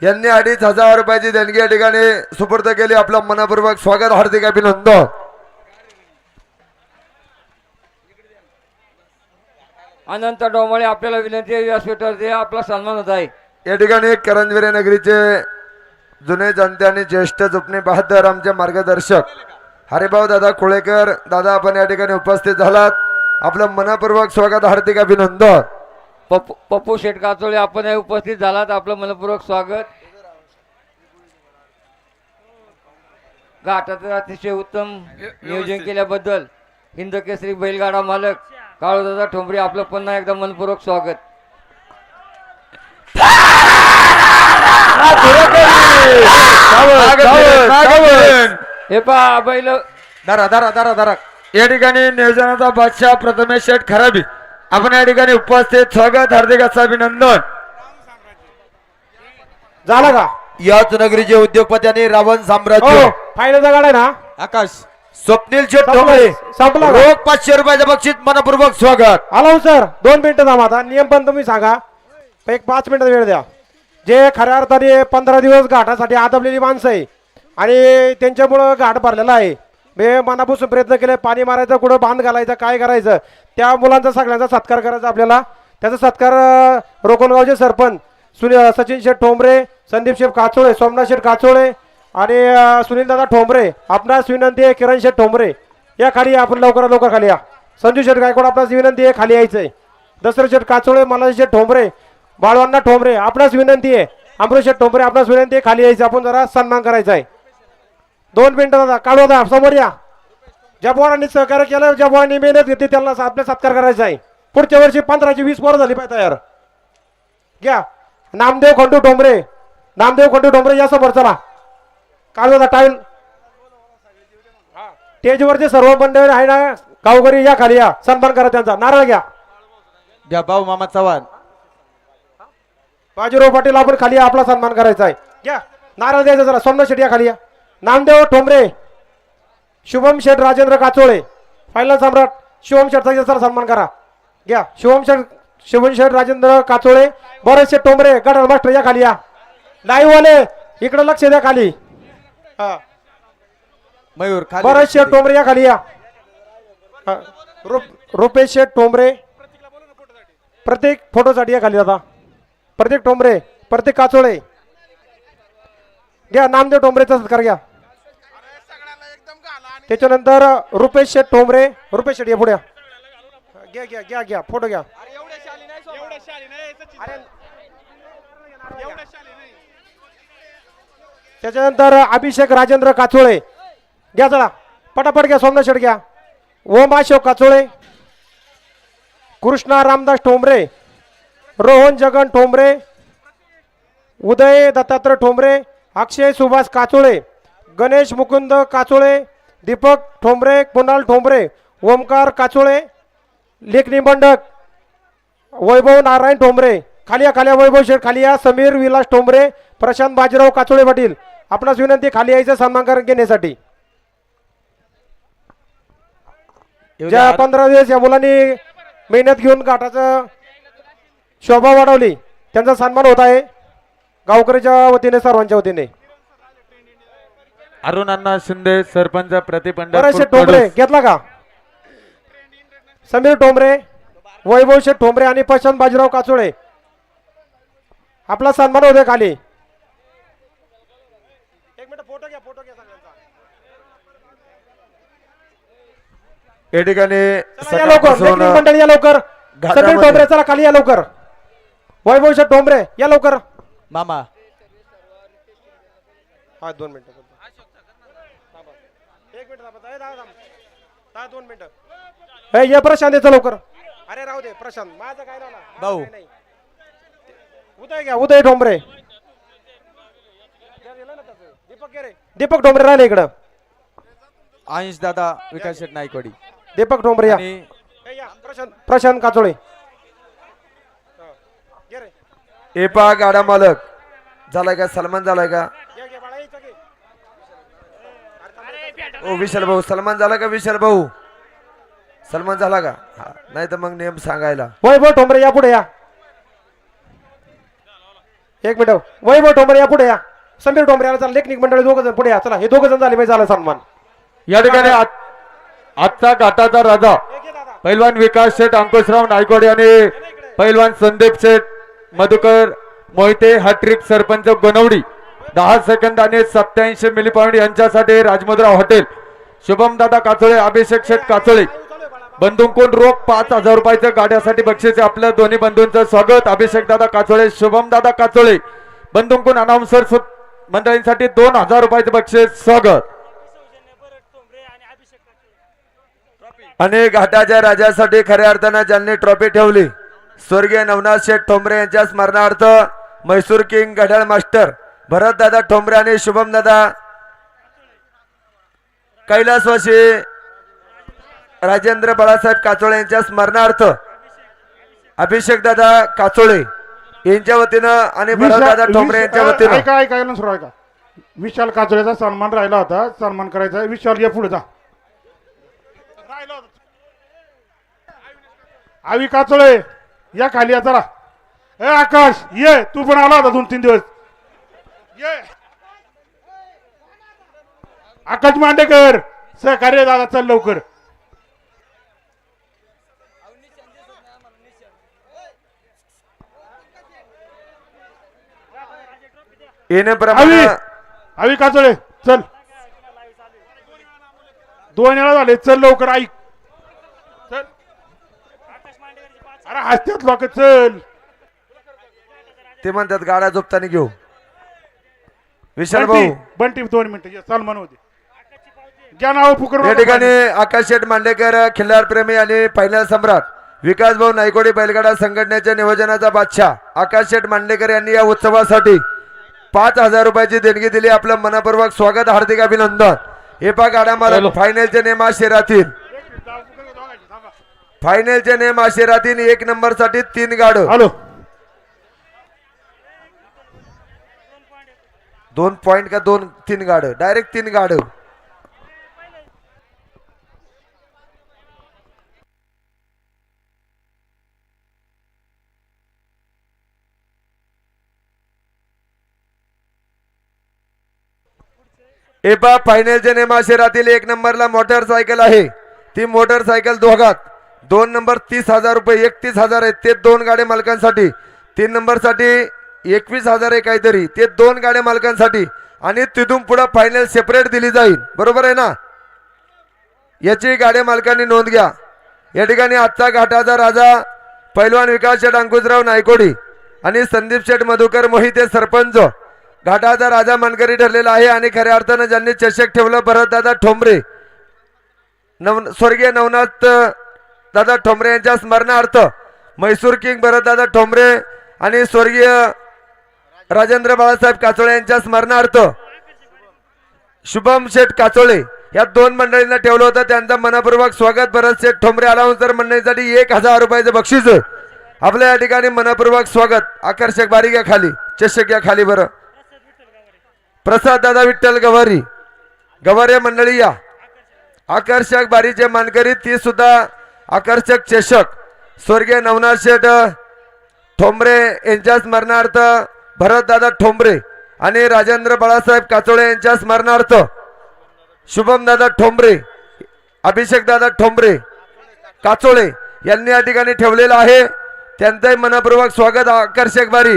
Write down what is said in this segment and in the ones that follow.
यांनी 2500 रुपयाची देणगी या ठिकाणी सुपूर्द केली. आपलं मनपूर्वक स्वागत, हार्दिक अभिनंदन. अनंत डोमळे आपल्याला विनंती आहे व्यासपीठावरती आपला सन्मान होत आहे. या ठिकाणी करंजवेरे नगरीचे जुने जनते आणि ज्येष्ठ जुपणे बहादर आमचे मार्गदर्शक हरिभाऊ दादा कुळेकर दादा आपण या ठिकाणी उपस्थित झालात. आपलं मनपूर्वक स्वागत, हार्दिक अभिनंदन. पप्पू शेठ काचोळे आपण उपस्थित झालात, आपलं मनपूर्वक स्वागत. घाटाचं अतिशय उत्तम नियोजन केल्याबद्दल हिंद केसरी बैलगाडा मालक काळूदादा ठोंबरे आपलं पुन्हा एकदा मनपूर्वक स्वागत. हे पहा बैल दरा दरा दरा दरा या ठिकाणी नियोजनाचा बादशाह प्रथमेश शेठ खराबी आपण या ठिकाणी उपस्थित, स्वागत, हार्दिक असं अभिनंदन. झालं का याच नगरीचे उद्योगपती आणि रावण साम्राज्य फायनलचा गाडा आहे ना आकाश स्वप्नील शेठ ठोंबरे संपला का? रोख 500 रुपयाचं बक्षीस, मनपूर्वक स्वागत. आलो सर 2 मिनिटं थांबा. आता नियम पण तुम्ही सांगा, एक 5 मिनिटं वेळ द्या. जे खऱ्या अर्थाने 15 दिवस घाटासाठी आदबलेली माणसं आहे आणि त्यांच्यामुळं घाट भरलेला आहे. मी मनापासून प्रयत्न केले, पाणी मारायचं, कुठं बांध घालायचं, काय करायचं, त्या मुलांचा सगळ्यांचा सत्कार करायचा आपल्याला. त्याचा सत्कार रोकणगावचे सरपंच सचिन शेठ ठोंबरे, संदीप शेठ काचोळे, सोमनाथ शेठ काचोळे आणि सुनील दादा ठोंबरे. आपणास विनंती आहे, किरण शेठ ठोंबरे या खाली आपण लवकरात लवकर खाली या. संजू शेठ गायकवाड आपणास विनंती आहे, खाली यायचंय. दसरे शेठ काचोळे, मलाजी शेठ ठोंबरे, बाळवांना ठोंबरे आपणास विनंती आहे. अमृत शेठ ठोंबरे आपणास विनंती आहे, खाली यायचं, आपण जरा सन्मान करायचा आहे. 2 मिनिटं दादा काढू दादा, समोर या. ज्या पोरांनी सहकार्य केलं, ज्या पोरांनी मेहनत घेतली त्यांना आपल्या सत्कार करायचा आहे. पुढच्या वर्षी 15ची 20 पोरं झाली पाहिजे तयार. घ्या नामदेव खंडू ठोंबरे, नामदेव खंडू ठोंबरे या समोर चला. काढू दादा टाईल. स्टेजवरचे सर्व मंडळी आहे ना गावकरी या खाली या, सन्मान करा त्यांचा. नारळ घ्या. द्या भाऊ मामा चव्हाण. बाजीराव पाटील आपण खाली या, आपला सन्मान करायचा आहे. घ्या नारळ द्यायचा जरा. सोमनाथ शेठ या खाली या. नामदेव ठोंबरे, शुभम शेठ राजेंद्र काचोळे, फायनल सम्राट शुभम शेठचा जरा सन्मान करा. घ्या शुभम शेठ राजेंद्र काचोळे, बरेच शेठ ठोंबरे, गडल मास्टर या खाली या. लाईव्ह वाले इकडे लक्ष द्या खाली. मयूर बरेच शेठ ठोंबरे या खाली या. रुपेश शेठ ठोंबरे प्रत्येक फोटोसाठी या खाली आता. प्रत्येक ठोंबरे, प्रत्येक काचोळे घ्या. नामदेव ठोंबरेचा सत्कार घ्या. त्याच्यानंतर रुपेश शेठ ठोंबरे, रुपेश शेठ या पुढे घ्या घ्या घ्या घ्या फोटो घ्या. त्याच्यानंतर अभिषेक राजेंद्र काचोळे घ्या चला पटापट घ्या. सोमनाथ शेठ घ्या. ओम अशोक काचोळे, कृष्णा रामदास ठोंबरे, रोहन जगन ठोंबरे, उदय दत्तात्रय ठोंबरे, अक्षय सुभाष काचोळे, गणेश मुकुंद काचोळे, दीपक ठोंबरे, कुणाल ठोंबरे, ओमकार काचोळे, लेखनी मंडक वैभव नारायण ठोंबरे खाली या. खाली वैभव शेठ खाली या. समीर विलास ठोंबरे, प्रशांत बाजीराव काचोळे पाटील आपणास विनंती खाली यायचं सन्मान घेण्यासाठी. ज्या 15 दिवस या मुलांनी मेहनत घेऊन घाटाचं शोभा वाढवली त्यांचा सन्मान होत आहे गावकरीच्या वतीने, सर्वांच्या वतीने. अरुण अण्णा शिंदे सरपंच प्रतिपंड बरेचसे ठोंबरे घेतला का. समीर ठोंबरे, वैभव शेठ ठोंबरे आणि प्रशांत बाजीराव काचोळे आपला सन्मान होते खाली. एक मिनिट फोटो घ्या, फोटो घ्या सगळ्यांचा. या ठिकाणी चला या लवकर, लेखनी मंडळी या लवकर. समीर ठोंबरे चला खाली या लवकर. वैभव शेठ ठोंबरे या लवकर. मामा हा 2 मिनिटं. एक मिनिट 2 मिनिटं. हे ये प्रशांत याचं लवकर. अरे राहू दे प्रशांत, माझं काय ना भाऊ. उदय घ्या, उदय ठोंबरे. दीपक ठोंबरे राहिले इकडं. आयुष दादा विकास शेठ नाईकवाडी. दीपक ठोंबरे या. प्रशांत काचोळे. एपा गाडा मालक झालाय का, सलमान झालाय का, ओ विशाल भाऊ सलमान झाला का, विशाल भाऊ सलमान झाला का. नाही तर मग नेम सांगायला. वैभव ठोंबरे या पुढे या. एक मिनिट वैभव ठोंबरे या पुढे या. समीर ठोंबरे याला चला लेखनिक मंडळी दोघ जण पुढे या. चला हे दोघ जण झाले पाहिजे झाला सन्मान. या ठिकाणी आजचा घाटाचा राजा पैलवान विकास शेठ अंकुशराव नायकोडे आणि पैलवान संदीप शेठ मधुकर मोहिते हॅट्रिक सरपंच गोनवडी 10 सेकंद आणि 87 मिली पॉइंट यांच्यासाठी राजमुद्रा हॉटेल शुभम दादा काचोळे अभिषेक शेठ काचोळे बंधूंकडून रोख 5,000 रुपयाच्या गाड्यासाठी बक्षीस आपल्या दोन्ही बंधूंचं स्वागत. अभिषेक दादा काचोळे शुभम दादा काचोळे बंधूंकडून अनाउन्सर मंडळींसाठी 2,000 रुपयाचे बक्षीस स्वागत. आणि घाटाच्या राजासाठी खऱ्या अर्थानं ज्यांनी ट्रॉफी ठेवली स्वर्गीय नवनाथ शेठ ठोंबरे यांच्या स्मरणार्थ म्हैसूर किंग घड्याळ मास्टर भरत दादा ठोंबरे आणि शुभम दादा कैलासवासी राजेंद्र बाळासाहेब काचोळे यांच्या स्मरणार्थ अभिषेक दादा काचोळे यांच्या वतीनं आणि भरत दादा ठोंबरे यांच्या वतीनं ऐका सुरू ऐका. विशाल काचोळेचा सन्मान राहिला होता. सन्मान करायचा. विशाल या पुढे जा. आवी काचोळे या खाली या चला. ए आकाश ये तू पण आला होता 2-3 दिवस. ये आकाश मांडेकर सहकार्य दादा चल लवकर. येण्याप्रमाणे आवी काचोळे चल. 2 वेळा झाले. चल लवकर ऐक. चल अरे हसत्यात लोक चल. ते म्हणतात गाड्या झोपताना घेऊ. विशाल भाऊ बंटी 2 मिनिटं सलमान होते घ्या नाव फुकर. या ठिकाणी आकाश शेठ मांडेकर खिल्लार प्रेमी आणि फायनल सम्राट विकास भाऊ नायकोडे बैलगाडा संघटनेच्या नियोजनाचा बादशाह आकाश शेठ मांडेकर यांनी या उत्सवासाठी 5,000 रुपयाची देणगी दिली. आपलं मनपूर्वक स्वागत हार्दिक अभिनंदन. हे पा गाडा मला फायनलचे नेम आशेरातील फायनलचे नेम आशेरातील 1 नंबर साठी 3 गाडं. हॅलो 2 पॉइंट का 2-3 गाडं डायरेक्ट 3 गाडं. एपा फायनलच्या नेमाशेरातील 1 नंबरला मोटरसायकल आहे. ती मोटरसायकल दोघात 2 नंबर 30,000 रुपये 31,000 आहेत ते 2 गाड्या मालकांसाठी. 3 नंबर साठी 21,000 आहे काहीतरी ते 2 गाड्या मालकांसाठी. आणि तिथून पुढे फायनल सेपरेट दिली जाईल. बरोबर आहे ना. याची गाड्या मालकांनी नोंद घ्या. या ठिकाणी आजचा घाटाचा राजा पैलवान विकास शेठ अंकुशराव नायकोडी आणि संदीप शेठ मधुकर मोहिते सरपंच घाटाचा राजा मानकरी ठरलेला आहे. आणि खऱ्या अर्थानं ज्यांनी चषक ठेवलं भरतदादा ठोंबरे स्वर्गीय नवनाथ दादा ठोंबरे यांच्या स्मरणार्थ म्हैसूर किंग भरतदादा ठोंबरे आणि स्वर्गीय राजेंद्र बाळासाहेब काचोळे यांच्या स्मरणार्थ शुभम शेठ काचोळे या 2 मंडळींना ठेवलं होतं. त्यांचं मनपूर्वक स्वागत. भरत शेठ ठोंबरे अलाउन्सर मंडळीसाठी 1,000 रुपयाचं बक्षीस आपल्या या ठिकाणी मनपूर्वक स्वागत. आकर्षक बारी घ्या खाली चषक या खाली. बरं प्रसाद दादा विठ्ठल गवारी गवारे मंडळी या. आकर्षक बारीचे मानकरी ती सुद्धा आकर्षक चषक स्वर्गीय नवनाथ शेठ ठोंबरे यांच्या स्मरणार्थ भरत दादा ठोंबरे आणि राजेंद्र बाळासाहेब काचोळे यांच्या स्मरणार्थ शुभम दादा ठोंबरे अभिषेक दादा ठोंबरे काचोळे यांनी या ठिकाणी ठेवलेलं आहे. त्यांचंही मनपूर्वक स्वागत. आकर्षक बारी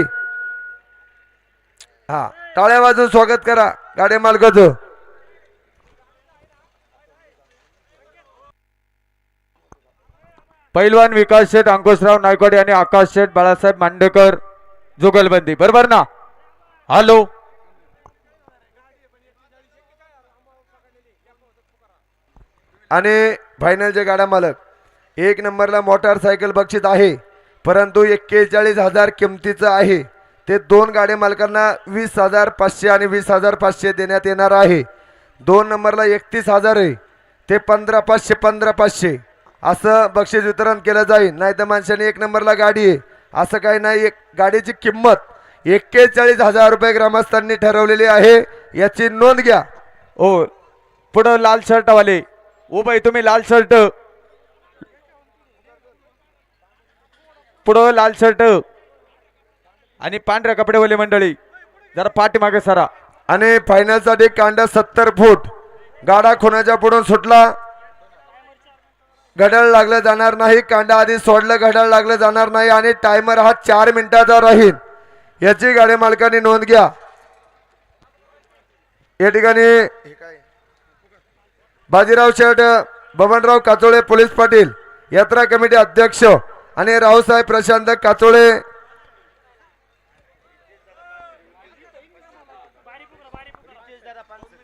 हा टाळ्या वाजून स्वागत करा गाडी मालकाचं. पैलवान विकास शेठ अंकुशराव नायकोडे आणि आकाश शेठ बाळासाहेब मांडेकर जुगलबंदी. बरोबर ना. हॅलो आणि फायनलचे गाडा मालक 1 नंबरला मोटारसायकल बक्षीस आहे परंतु 41,000 किमतीचं आहे. ते 2 गाड्या मालकांना 20,500 आणि 20,500 देण्यात येणार आहे. 2 नंबरला 31,000 आहे ते 15,500 15,500 असं बक्षीस वितरण केलं जाईल. नाही तर माणसाने 1 नंबरला गाडी आहे असं काही नाही. एक गाडीची किंमत 41,000 रुपये ग्रामस्थांनी ठरवलेली आहे. याची नोंद घ्या. ओ पुढं लाल शर्ट वाले ओ बाई तुम्ही लाल शर्ट पुढं लाल शर्ट आणि पांढऱ्या कपडेवाले मंडळी जरा पाठीमागे सरा. आणि फायनल साठी कांडा 70 फूट. गाडा खुनाच्या पुढून सुटला. घड्याळ लागलं जाणार नाही. कांडा आधी सोडलं, घड्याळ लागलं जाणार नाही. आणि टायमर हा 4 मिनिटाचा राहील, याची गाडी मालकांनी नोंद घ्या. या ठिकाणी बाजीराव शेठ, बबनराव काचोळे पोलीस पाटील, यात्रा कमिटी अध्यक्ष, आणि रावसाहेब प्रशांत काचोळे,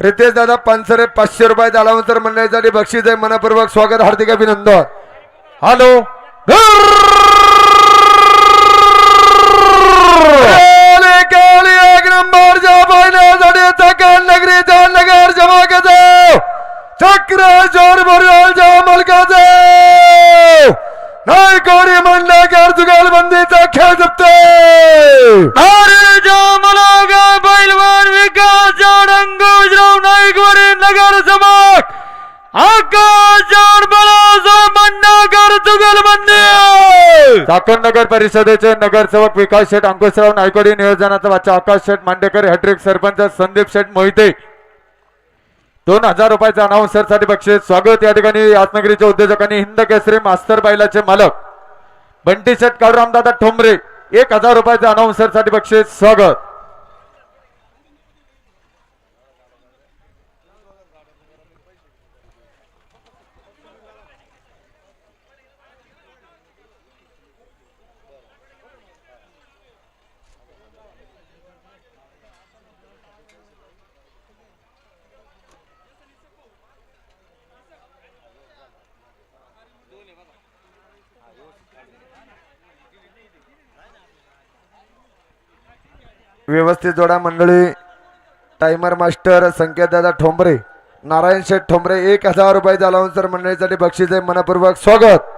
रितेश दादा पानसरे 500 रुपये दालावंतर मंडळीसाठी बक्षीस आहे. मनपूर्वक स्वागत, हार्दिक अभिनंदन. हॅलो एक नंबरच्या फायनलसाठी नगरीचा नगर जमाकाचा चक्र जोर भरवलच्या मालकाचे नायकोडी मंडळकर जुगालबंदीचा खेळ जपते. पैलवान विकास अंकुशराव नाईकवाडी नगर समक आकाश चाकण नगर परिषदेचे नगरसेवक विकास शेठ अंकुशराव नायकवाडी, नियोजनाचा वाचा आकाश शेठ मांडेकर, हॅट्रिक सरपंच संदीप शेठ मोहिते. 2000 रुपयाचा अनाउन्सर साठी बक्षीस. स्वागत या ठिकाणी यातनगरीच्या उद्योजकांनी हिंद केसरी मास्तर बैलाचे मालक बंटी शेठ काळूरामदादा ठोंबरे 1000 रुपयाचा अनाउन्सर साठी बक्षीस. स्वागत. व्यवस्थित जोडा मंडळी. टायमर मास्टर संकेतदादा ठोंबरे, नारायण शेठ ठोंबरे 1000 रुपयाचा अलाउन्सर मंडळीसाठी बक्षीस आहे. मनपूर्वक स्वागत.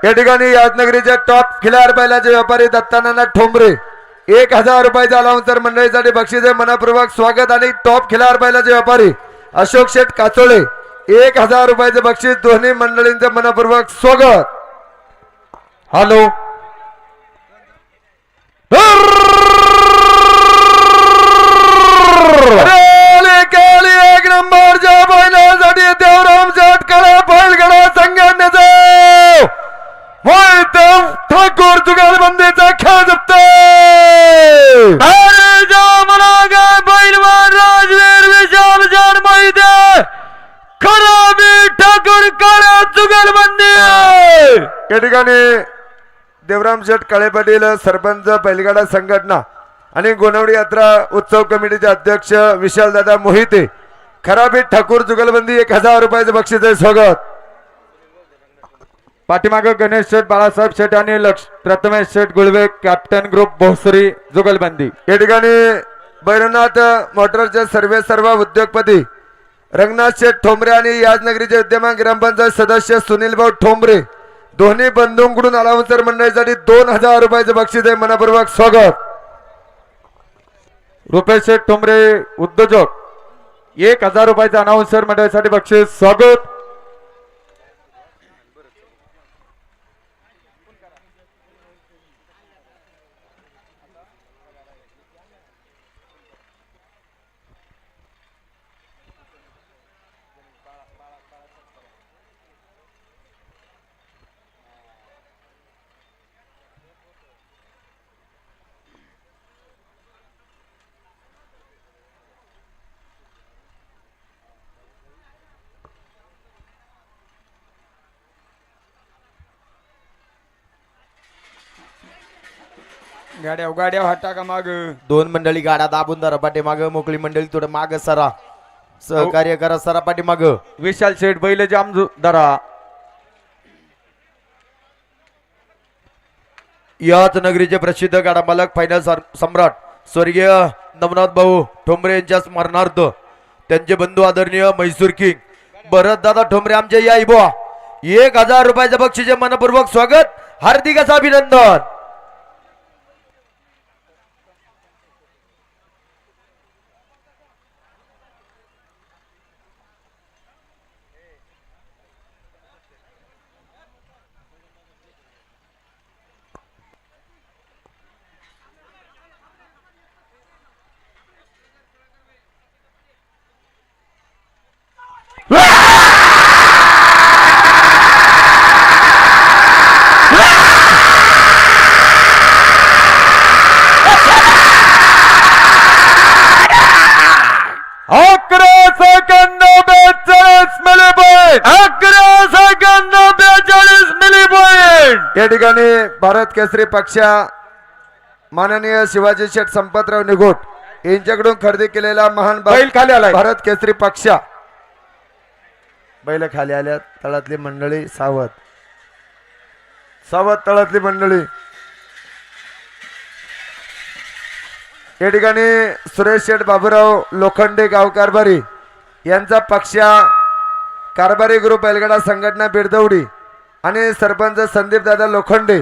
या ठिकाणी यादनगरीच्या टॉप खिलार बैलाचे व्यापारी दत्तानाना ठोंबरे 1000 रुपयाचा अलाउन्सर मंडळीसाठी बक्षीस आहे. मनपूर्वक स्वागत. आणि टॉप खिलार बैलाचे व्यापारी अशोक शेठ काचोळे 1000 रुपयाचे बक्षीस. दोन्ही मंडळींचे मनपूर्वक स्वागत. हॅलो एक नंबरच्या फायनलसाठी देवराम शेठ कडा बैलगाडा संघटनेचा ठाकूर जुगालबंदीचा खेळ जपते. पैलवान राजवीर विशाल जान मैदे खराबी ठाकूर काळ्या जुगालबंदी. या ठिकाणी देवराम शेठ काळे पाटील, सरपंच बैलगाडा संघटना आणि गोनवडी यात्रा उत्सव कमिटीचे अध्यक्ष विशालदादा मोहिते, खराबी ठाकूर जुगलबंदी 1000 रुपयाचे बक्षीस आहे. स्वागत. पाठीमागे गणेश शेठ, बाळासाहेब शेठ आणि प्रथमेश शेठ गुळवे, कॅप्टन ग्रुप भोसरी जुगलबंदी. या ठिकाणी भैरवनाथ मोटरचे सर्व उद्योगपती रंगनाथ शेठ ठोंबरे आणि यादनगरीचे विद्यमान ग्रामपंचायत सदस्य सुनील भाऊ ठोंबरे दोन्ही बंधूंकडून अलाउन्सर मंडळीसाठी 2000 रुपयाचे बक्षीस आहे. मनपूर्वक स्वागत. रुपेश शेठ ठोंबरे उद्योजक 1000 रुपयाचा अनाउन्सर मंडळीसाठी बक्षीस. स्वागत. गाड्या हटा का माग. 2 मंडळी गाड्या दाबून धरा पाठीमाग. मोकळी मंडळी थोडं माग सरा. सहकार्य करा सरा पाठीमाग. विशाल शेठ बैल जाम दरा. याच नगरीचे प्रसिद्ध गाडा मालक फायनल सम्राट स्वर्गीय नवनाथ भाऊ ठोंबरे यांच्या स्मरणार्थ त्यांचे बंधू आदरणीय म्हैसूर किंग भरत दादा ठोंबरे आमचे या इबो 1000 रुपयाचं बक्षीचे मनपूर्वक स्वागत, हार्दिक असं अभिनंदन. या ठिकाणी भारत केसरी पक्ष माननीय शिवाजी शेठ संपतराव निघोट यांच्याकडून खरेदी केलेला महान बैल खाली आलाय. भारत केसरी पक्ष बैल खाली आल्या. तळातली मंडळी सावध तळातली मंडळी. या ठिकाणी सुरेश शेठ बाबूराव लोखंडे गाव कारभारी यांचा पक्ष कारभारी ग्रुप बैलगाडा संघटना बिरदवडी आणि सरपंच संदीप दादा लोखंडे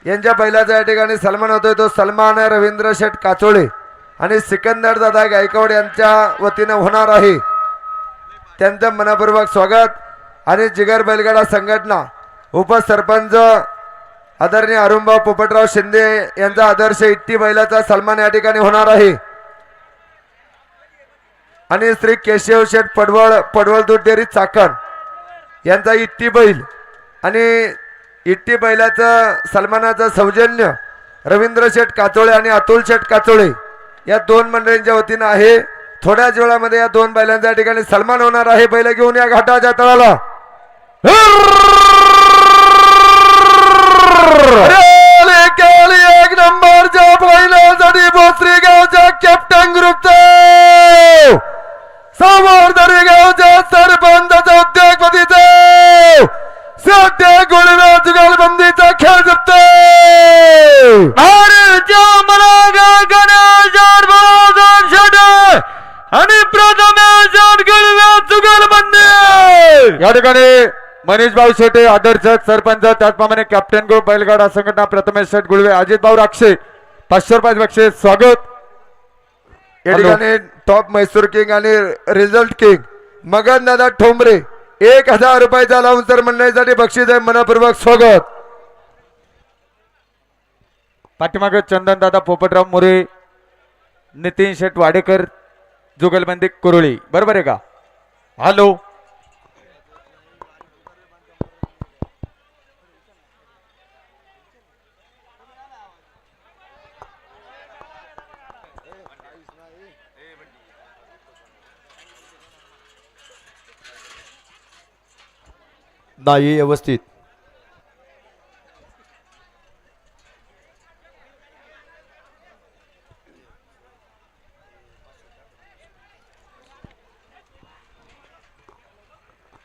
यांच्या बैलाचा या ठिकाणी सन्मान होतोय. तो सन्मान रवींद्र शेठ काचोळे आणि सिकंदर दादा गायकवाड यांच्या वतीनं होणार आहे. त्यांचं मनपूर्वक स्वागत. आणि जिगर बैलगाडा संघटना उपसरपंच आदरणीय अरुणभाऊ पोपटराव शिंदे यांचा आदर्श इट्टी बैलाचा सन्मान या ठिकाणी होणार आहे. आणि श्री केशव शेठ पडवळ दूध डेअरी चाकण यांचा इट्टी बैल आणि इट्टी बैलाचं सन्मानाचं सौजन्य रवींद्र शेठ काचोळे आणि अतुल शेठ काचोळे या दोन मंडळींच्या वतीनं आहे. थोड्याच वेळामध्ये या दोन बैलांचा या ठिकाणी सन्मान होणार आहे. बैल घेऊन या घाटाच्या तळाला. एक नंबरच्या बैलासाठी भोसरी गावच्या कॅप्टन ग्रुपचा समोर दरी गावच्या सरपंचाचा उद्योगपतीचा सध्या गोळीबार जुगालबंदीचा खेळ जपतो. आणि या ठिकाणी मनीष भाऊ शेटे आदर्श सरपंच, त्याचप्रमाणे कॅप्टन ग्रुप बैलगाडा संघटना प्रथमेश शेठ गुळवे, अजित भाऊ राक्षे 500 रुपये बक्षीस स्वागत. या ठिकाणी टॉप म्हैसूर किंग आणि रिझल्ट किंग मगन दादा ठोंबरे 1000 रुपयाचा लावून मंडळीसाठी बक्षीस आहे. मनपूर्वक स्वागत. पाठीमागे चंदन दादा पोपटराव मोरे, नितीन शेठ वाडेकर, जुगलबंदी कुरुळी. बरोबर आहे का? हॅलो. नाही व्यवस्थित.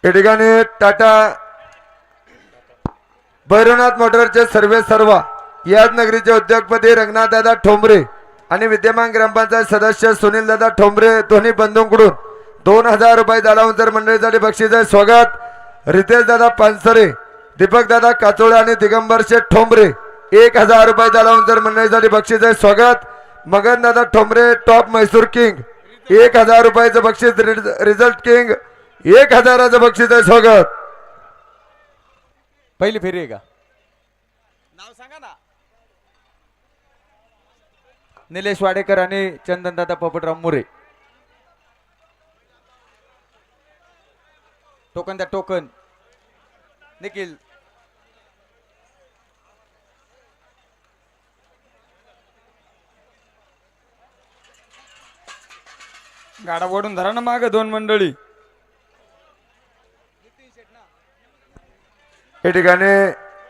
या ठिकाणी टाटा भैरवनाथ मोटरचे सर्व याच नगरीचे उद्योगपती रंगनाथ दादा ठोंबरे आणि विद्यमान ग्रामपंचायत सदस्य सुनील दादा ठोंबरे दोन्ही बंधूंकडून 2000 रुपये लावून मंडळीसाठी बक्षीस आहे. स्वागत. रितेश दादा पानसरे, दीपक दादा काचोळे आणि दिगंबर शेठ ठोंबरे 1000 रुपये लावून मंडळीसाठी बक्षीस आहे. स्वागत. मगन दादा ठोंबरे टॉप म्हैसूर किंग 1000 रुपयाचं बक्षीस. रिझल्ट किंग 1000चं बक्षीस आहे. स्वागत. पहिली फेरी आहे का? नाव सांगा ना. निलेश वाडेकर आणि चंदन दादा पोपटराव मोरे. टोकन द्या टोकन. निखिल गाडा ओढून धरा ना माग दोन मंडळी. या ठिकाणी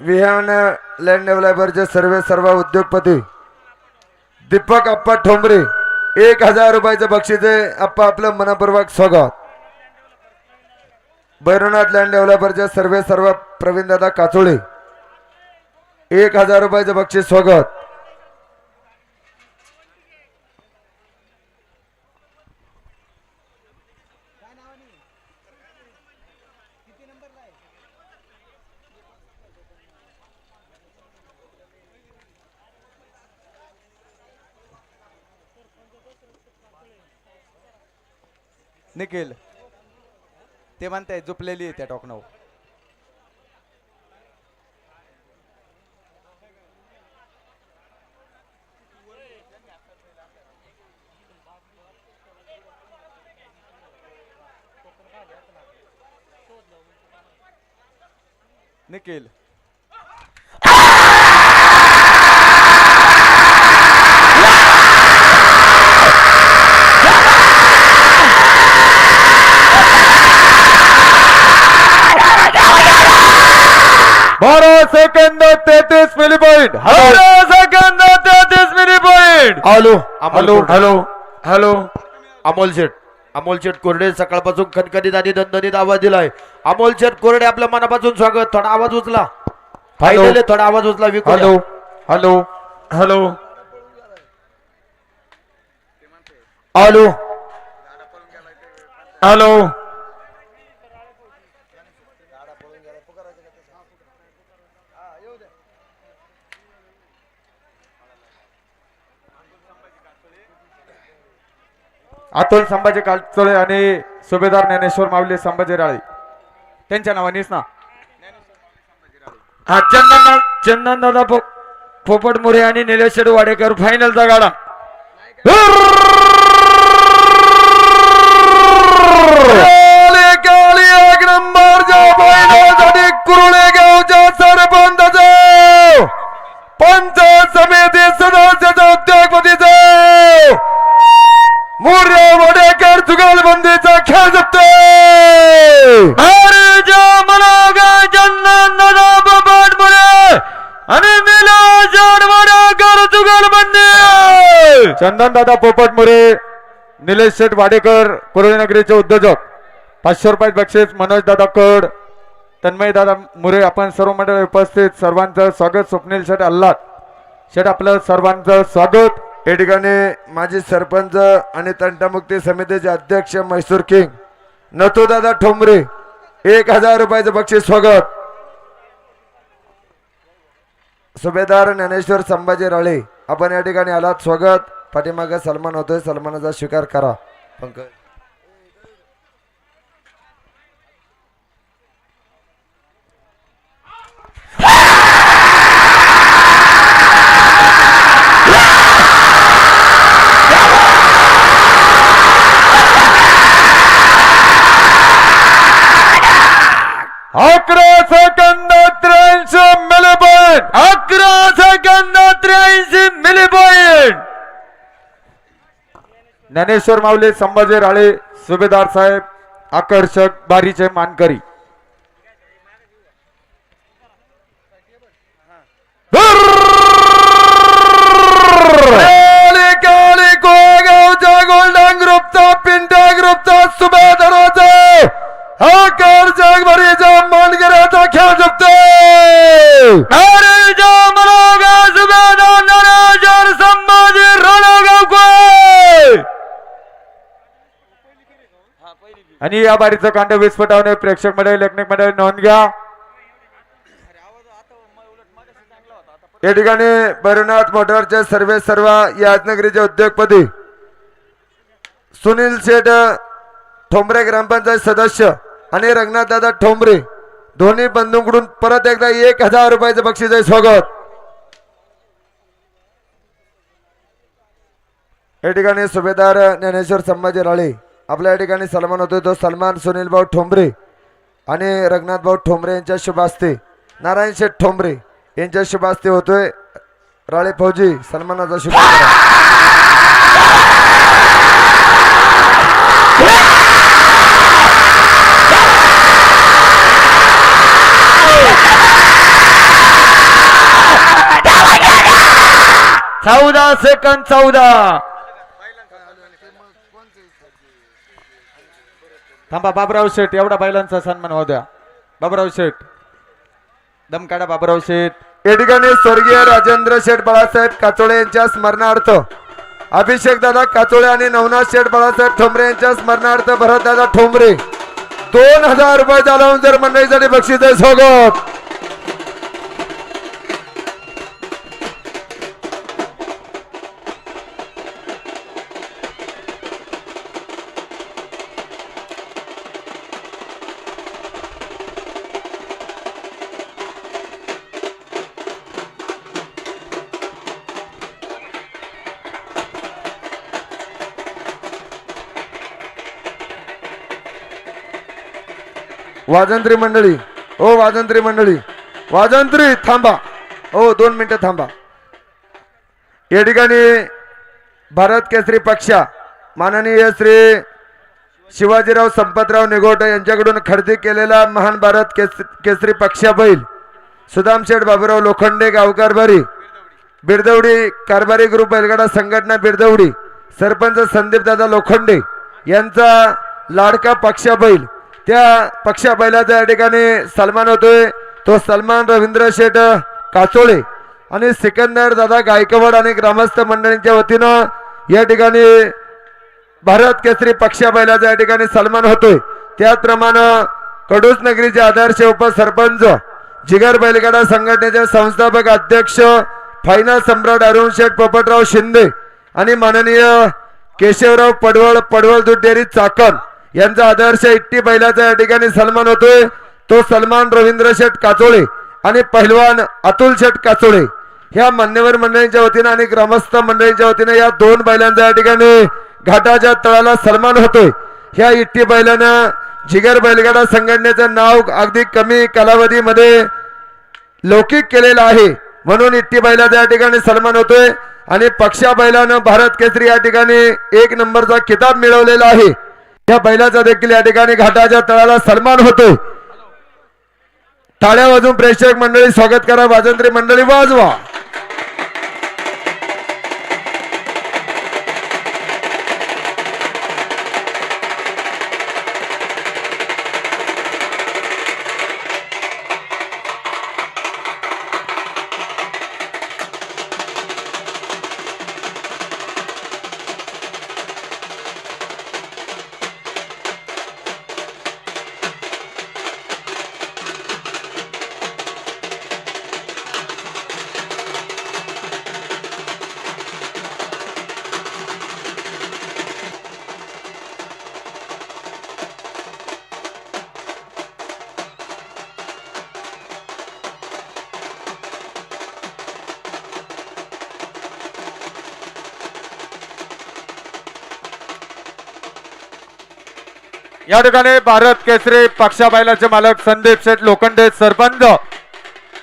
विहान लँड डेव्हलपरचे सर्व उद्योगपती दीपक अप्पा ठोंबरे 1000 रुपयाचं बक्षीस आहे. अप्पा आपलं मनपूर्वक स्वागत. भैरवनाथ लँड डेव्हलपरचे सर्व प्रवीण दादा काचोळे 1000 रुपयाचं बक्षीस स्वागत. निखिल ते म्हणताय झोपलेली आहे त्या टोकनावर. निखिल बारा second 33 milli point. 12 second 33 milli point. Hello hello hello hello. Amol Sheth Korde सकाळपासून खणखणीत आणि दणदणीत आवाज दिलाय. अमोल शेठ कोरडे आपल्या मनापासून स्वागत. थोडा आवाज उचला. फायनल थोडा आवाज उचला. Hello hello hello hello hello. Atul Sambhaji Kalchole आणि सुभेदार ज्ञानेश्वर माऊली संभाजी राळे त्यांच्या नावानेच ना. हा चंदन दादा पोपट मोरे आणि निलेश वाडेकर फायनलचा गाडा. एक नंबरच्या फायनलसाठी कुरुळे गावच्या सरपंचाचं पंचायत समिती सदस्याचा उद्योगपतीचं मोर्या वडेकर जुगलबंदीचा खेळ जिंकतोय. चंदन दादा पोपट मोरे आणि निलेश वाडेकर जुगलबंदी. चंदन दादा पोपट मोरे निलेश शेठ वाडेकर कुरुळे नगरीचे उद्योजक 500 रुपये बक्षीस. मनोज दादा कड तन्मय दादा मुरे आपण सर्व मंडळी उपस्थित सर्वांचं स्वागत. स्वप्नील शेठ अल्लाद शेठ आपलं सर्वांचं स्वागत. या ठिकाणी माजी सरपंच आणि तंटामुक्ती समितीचे अध्यक्ष म्हैसूर किंग नथुदादा ठोंबरे 1000 रुपयाचं बक्षीस स्वागत. सुभेदार ज्ञानेश्वर संभाजी राळे आपण या ठिकाणी आलात स्वागत. पाठीमागे सन्मान होतोय, सन्मानाचा स्वीकार करा. पंकज अकरा second 83 milli point. 11 second 83 milli point. Dnyaneshwar Mauli Sambhaji Rale Subhedar साहेब आकर्षक बारीचे मानकरी. कोळगावच्या गोल्डन ग्रुपचा पिंटा ग्रुपचा सुभेदाराचा आकर्षक बारीच्या मानकऱ्याचा खेळ जिंकतोय. संभाजी रणगावकर आणि या बारीचं कांड विस्फोटावणे प्रेक्षक मंडळी लेखनिक मंडळी नोंद घ्या. या ठिकाणी भैरवनाथ मोटरचे सर्व यादनगरीचे उद्योगपती सुनील शेठ ठोंबरे ग्रामपंचायत सदस्य आणि रंगनाथ दादा ठोंबरे दोन्ही बंधूंकडून परत एकदा 1000 रुपयाचं बक्षीस आहे स्वागत. या ठिकाणी सुभेदार ज्ञानेश्वर संभाजी राळे आपल्या या ठिकाणी सन्मान होतोय. तो सन्मान सुनील भाऊ ठोंबरे आणि रंगनाथ भाऊ ठोंबरे यांच्या शुभ हस्ते नारायण शेठ ठोंबरे यांच्या शुभ हस्ते होतोय. राळे फौजी सन्मानाचा शुभ चौदा सेकंद 14. थांबा बाबराव शेठ एवढा बैलांचा सन्मान होऊ द्या. बाबराव शेठ दम काढा. बाबराव शेठ या ठिकाणी स्वर्गीय राजेंद्र शेठ बाळासाहेब काचोळे यांच्या स्मरणार्थ अभिषेक दादा काचोळे आणि नवनाथ शेठ बाळासाहेब ठोंबरे यांच्या स्मरणार्थ भरत दादा ठोंबरे 2000 रुपये लावून जर मंडळीसाठी बक्षीस आहे. स्वागत. वाजंत्री मंडळी ओ वाजंत्री मंडळी वाजंत्री थांबा ओ 2 मिनिटं थांबा. या ठिकाणी भारत केसरी पक्ष माननीय श्री शिवाजीराव संपतराव निगोटे यांच्याकडून खरेदी केलेला महान भारत केसरी पक्ष बैल सुदामशेठ बाबूराव लोखंडे गावकार बारी बिरदवडी कारभारी ग्रुप बैलगाडा संघटना बिरदवडी सरपंच संदीप दादा लोखंडे यांचा लाडका पक्ष बैल त्या पक्ष बैलाचा या ठिकाणी सन्मान होतोय. तो सन्मान रवींद्र शेठ काचोळे आणि सिकंदर दादा गायकवाड आणि ग्रामस्थ मंडळींच्या वतीनं या ठिकाणी भारत केसरी पक्ष बैलाचा या ठिकाणी सन्मान होतोय. त्याचप्रमाणे कडूस नगरीचे आदर्श उपसरपंच जिगर बैलगाडा संघटनेचे संस्थापक अध्यक्ष फायनल सम्राट अरुण शेठ पोपटराव शिंदे आणि माननीय केशवराव पडवळ दूध डेअरी चाकण यांचा आदर्श इट्टी बैलाचा या ठिकाणी सन्मान होतोय. तो सन्मान रवींद्र शेठ काचोळे आणि पहिलवान अतुल शेठ काचोळे ह्या मान्यवर मंडळींच्या वतीनं आणि ग्रामस्थ मंडळींच्या वतीनं या 2 बैलांचा या ठिकाणी घाटाच्या तळाला सन्मान होतोय. ह्या इट्टी बैलानं जिगर बैलगाडा संघटनेचं नाव अगदी कमी कालावधीमध्ये लौकिक केलेलं आहे म्हणून इट्टी बैलाचा या ठिकाणी सन्मान होतोय. आणि पक्षा बैलानं भारत केसरी या ठिकाणी 1 नंबरचा किताब मिळवलेला आहे. या बैलाचा देखील या ठिकाणी घाटाच्या तळाला सन्मान होतोय. टाळ्या वाजून प्रेक्षक मंडळी स्वागत करा. वाजंत्री मंडळी वाजवा. या ठिकाणी भारत केसरी पक्षा बैलाचे मालक संदीप शेठ लोखंडे सरपंच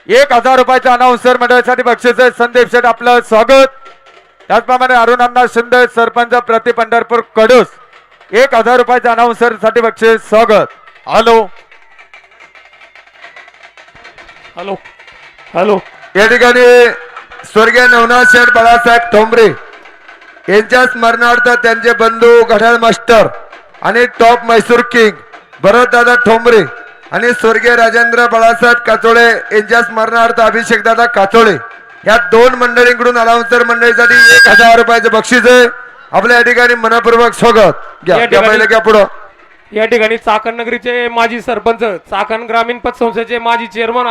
1000 रुपयाच्या अनाउन्सर मंडळासाठी बक्षीस आहे. संदीप शेठ आपलं स्वागत. त्याचप्रमाणे अरुण अण्णा शिंदे सरपंच प्रति पंढरपूर कडूस 1000 रुपयाच्या अनाउन्सर साठी बक्षीस. स्वागत. Hello hello hello. या ठिकाणी स्वर्गीय नवनाथ शेठ बाळासाहेब ठोंबरे यांच्या स्मरणार्थ त्यांचे बंधू घड्याळ मास्टर आणि टॉप मैसूर किंग भरत दादा ठोंबरे आणि स्वर्गीय राजेंद्र बाळासाहेब काचोळे यांच्या स्मरणार्थ अभिषेक दादा काचोळे या 2 मंडळींकडून अनाउन्सर मंडळीसाठी 1000 रुपयाचे बक्षीस आहे. आपल्या या ठिकाणी मनपूर्वक स्वागत. घ्या पहिले घ्या पुढं. या ठिकाणी चाकण नगरीचे माजी सरपंच चाकण ग्रामीण पतसंस्थेचे माजी चेअरमन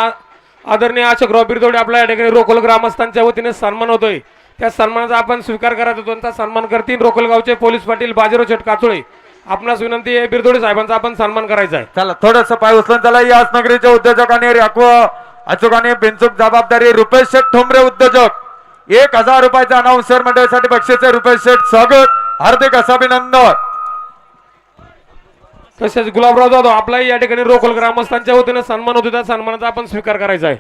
आदरणीय अशोकराव बिरदोडे आपल्या या ठिकाणी रोकल ग्रामस्थांच्या वतीने सन्मान होतोय. त्या सन्मानाचा आपण स्वीकार करायचा. त्यांचा सन्मान करतील रोकल गावचे पोलीस पाटील बाजीराव शेठ काचोळे. आपणास विनंती आहे बिरदोडे साहेबांचा आपण सन्मान करायचा आहे. चला थोडस पाय उचलून चला. याच नगरीचे उद्योजक आणि अचूक आणि बिनचूक जबाबदारी रुपेश शेठ ठोंबरे उद्योजक 1000 रुपयाच्या अनाउन्सर मंडळासाठी बक्षीस आहे. रुपेश शेठ स्वागत. हार्दिक असं अभिनंदन. तसेच गुलाबराव जाधव आपलाही या ठिकाणी रोकल ग्रामस्थांच्या वतीने सन्मान होतो. त्या सन्मानाचा आपण स्वीकार करायचा आहे.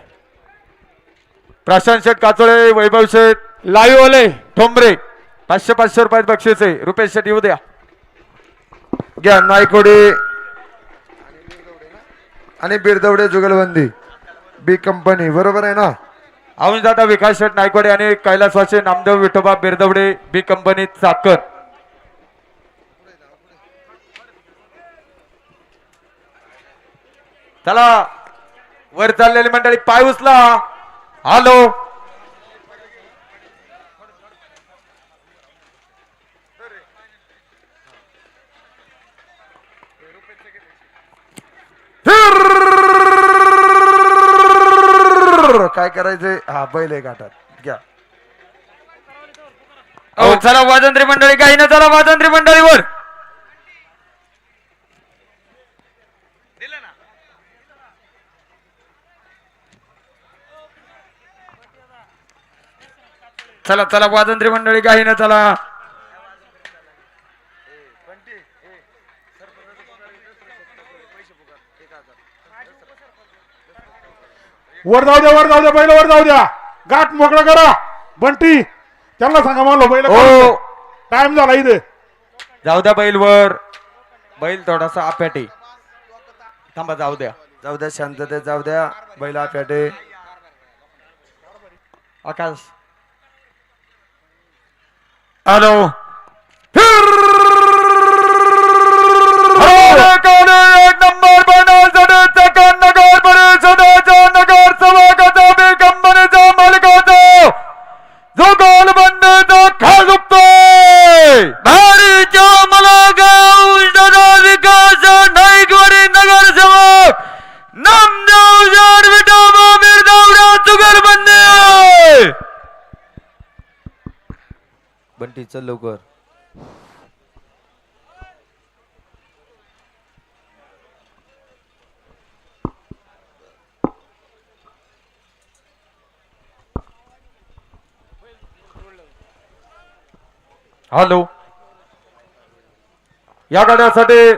प्रशांत शेठ काचोळे वैभव शेठ लाईव्ह आले ठोंबरे 500 रुपयात बक्षीस आहे. रुपेश शेठ येऊ द्या. घ्या नायकोडी आणि बिरदवडे जुगलबंदी बी कंपनी बरोबर आहे ना. अवनी दादा विकास शेठ नायकोडे आणि कैलासवासी नामदेव विठोबा बिरदवडे बी कंपनी चाकण. चला वर चाललेली मंडळी पाय उचला. हॅलो काय करायचंय हा बैल आहे घाटात घ्या. हो चला वाजंत्री मंडळी काही ना चला वाजंत्री मंडळीवर चला चला वाजंत्री मंडळी काही ना चला वर जाऊ द्या, वर जाऊ द्या, बैल वर जाऊ द्या. गाठ मोकळं करा. बंटी त्यांना सांगा मला बैल हो टाइम झाला इथे. जाऊ द्या बैलवर बैल थोडासा आप्याटे थांबा जाऊ द्या जाऊ द्या शांततेत जाऊ द्या बैला पेटे. आकाश हॅलो एक नंबर बनवण्यासाठी नगर परिषदेच्या नगर सभागाचा बी कंपनीचा मालकाचा जो गोलबंदीचा खेळ झुकतोय भारीच्या मला गाव विकास नाईकवाडी नगरसेवक नामदेव जार विठोबा बिरदावरा चुगलबंदी. बंटी चल लवकर. हॅलो या गाड्यासाठी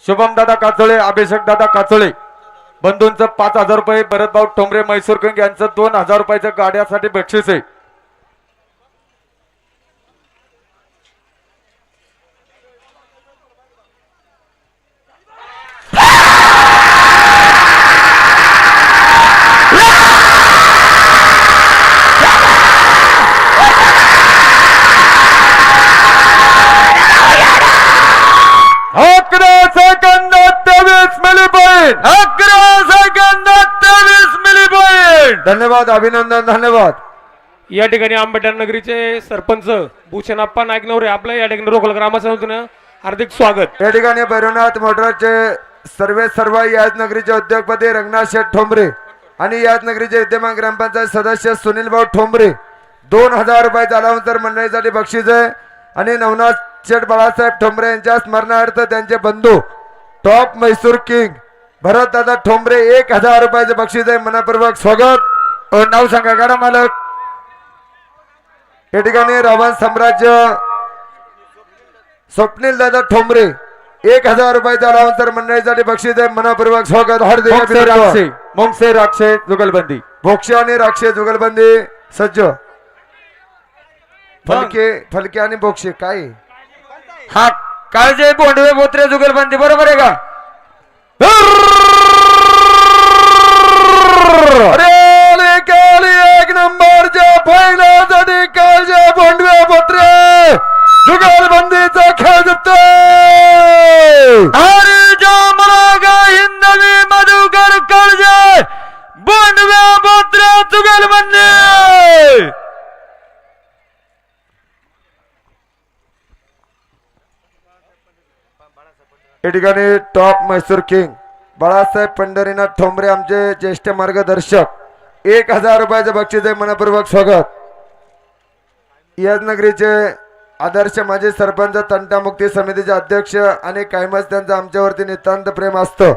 शुभम दादा काचोळे अभिषेक दादा काचोळे बंधूंचं 5,000 रुपये भरतभाऊ ठोंबरे म्हैसूर किंग यांचं 2,000 रुपयाचं गाड्यासाठी बक्षीस आहे. धन्यवाद अभिनंदन धन्यवाद. या ठिकाणी आंबेडकर नगरीचे सरपंच भूषणप्पा नाईक नवरे आपलं या ठिकाणी रोकल ग्रामसभेतून हार्दिक स्वागत. या ठिकाणी भैरवनाथ मोटरचे सर्व याच नगरीचे उद्योगपती रंगनाथ शेठ ठोंबरे आणि याच नगरीचे विद्यमान ग्रामपंचायत सदस्य सुनील भाऊ ठोंबरे 2,000 रुपये चालवंतर मंडळीसाठी बक्षीस आहे. आणि नवनाथ शेठ बाळासाहेब ठोंबरे यांच्या स्मरणार्थ त्यांचे बंधू टॉप म्हैसूर किंग भरत दादा ठोंबरे 1,000 रुपयाचे बक्षीस आहे. मनापूर्वक स्वागत. नाव सांगा गाडा मालक. या ठिकाणी रावण साम्राज्य स्वप्नील दादा ठोंबरे 1,000 रुपयाचा लावंतर मंडळीसाठी बक्षीस आहे. मनापूर्वक स्वागत. हार्दिक अभिनंदन. मोंगसे राक्षे जुगलबंदी भोक्षे आणि राक्षे जुगलबंदी सज्ज. फलके आणि बोक्षे काय हा काळजे बोंडवे बोत्रे जुगलबंदी बरोबर आहे का. अरे काली एक नंबरच्या फायनलसाठी काळजे बोंडवे बोत्रे जुगलबंदीचा खेळ जिंकतोय. हिंदवी मधुकर काळजे बोंडवे बोत्रे जुगलबंदी. या ठिकाणी टॉप म्हैसूर किंग बाळासाहेब पंढरीनाथ ठोंबरे आमचे ज्येष्ठ मार्गदर्शक 1,000 रुपयाचे बक्षीस आहे. मनपूर्वक स्वागत. याच नगरीचे आदर्श माजी सरपंच तंटामुक्ती समितीचे अध्यक्ष आणि कायमच त्यांचं आमच्यावरती नितांत प्रेम असतं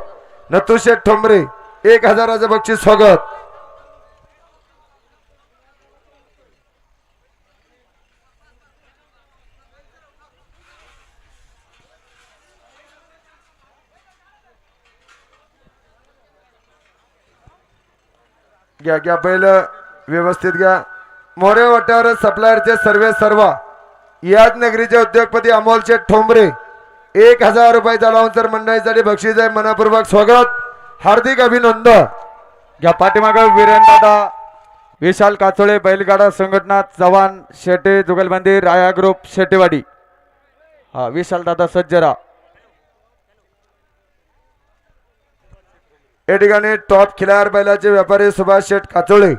नथुशेठ ठोंबरे 1,000चं बक्षीस स्वागत. घ्या घ्या पहिलं व्यवस्थित घ्या. मोरे वाट्यावर सप्लायरचे सर्व याच नगरीचे उद्योगपती अमोल शेठ ठोंबरे 1,000 रुपयाचा लावून मंडळीसाठी बक्षीस आहे. मनापूर्वक स्वागत. हार्दिक अभिनंदन. या पाठीमाग वीरेंद्रदादा विशाल काचोळे बैलगाडा संघटना चव्हाण शेटे जुगलबंदी राया ग्रुप शेटेवाडी. हा विशाल दादा सज्जरा. या ठिकाणी टॉप खिलार बैलाचे व्यापारी सुभाष शेठ काचोळे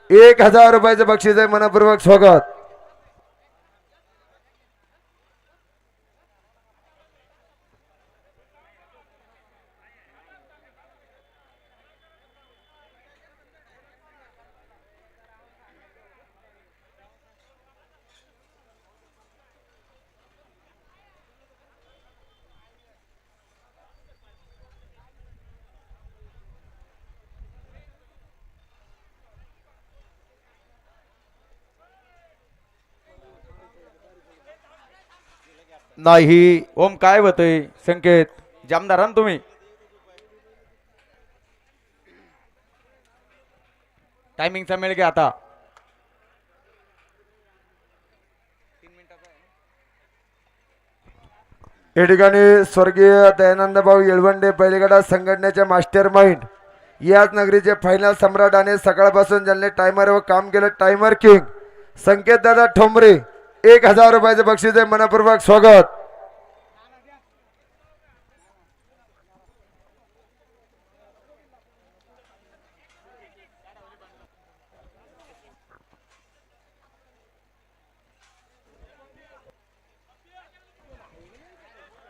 1000 रुपयाचं बक्षीस आहे मनपूर्वक स्वागत. नाही. ओम काय होतंय संकेत जामदार ना तुम्ही. टायमिंगचा मेळ घ्या आता. या ठिकाणी स्वर्गीय दयानंद भाऊ येळवंडे बैलगाडा संघटनेचे मास्टर माइंड, याच नगरीचे फायनल सम्राट आणि सकाळपासून ज्यांनी टायमर काम केलं टायमर किंग संकेत दादा ठोंबरे 1000 रुपयाचं बक्षीस आहे मनपूर्वक स्वागत.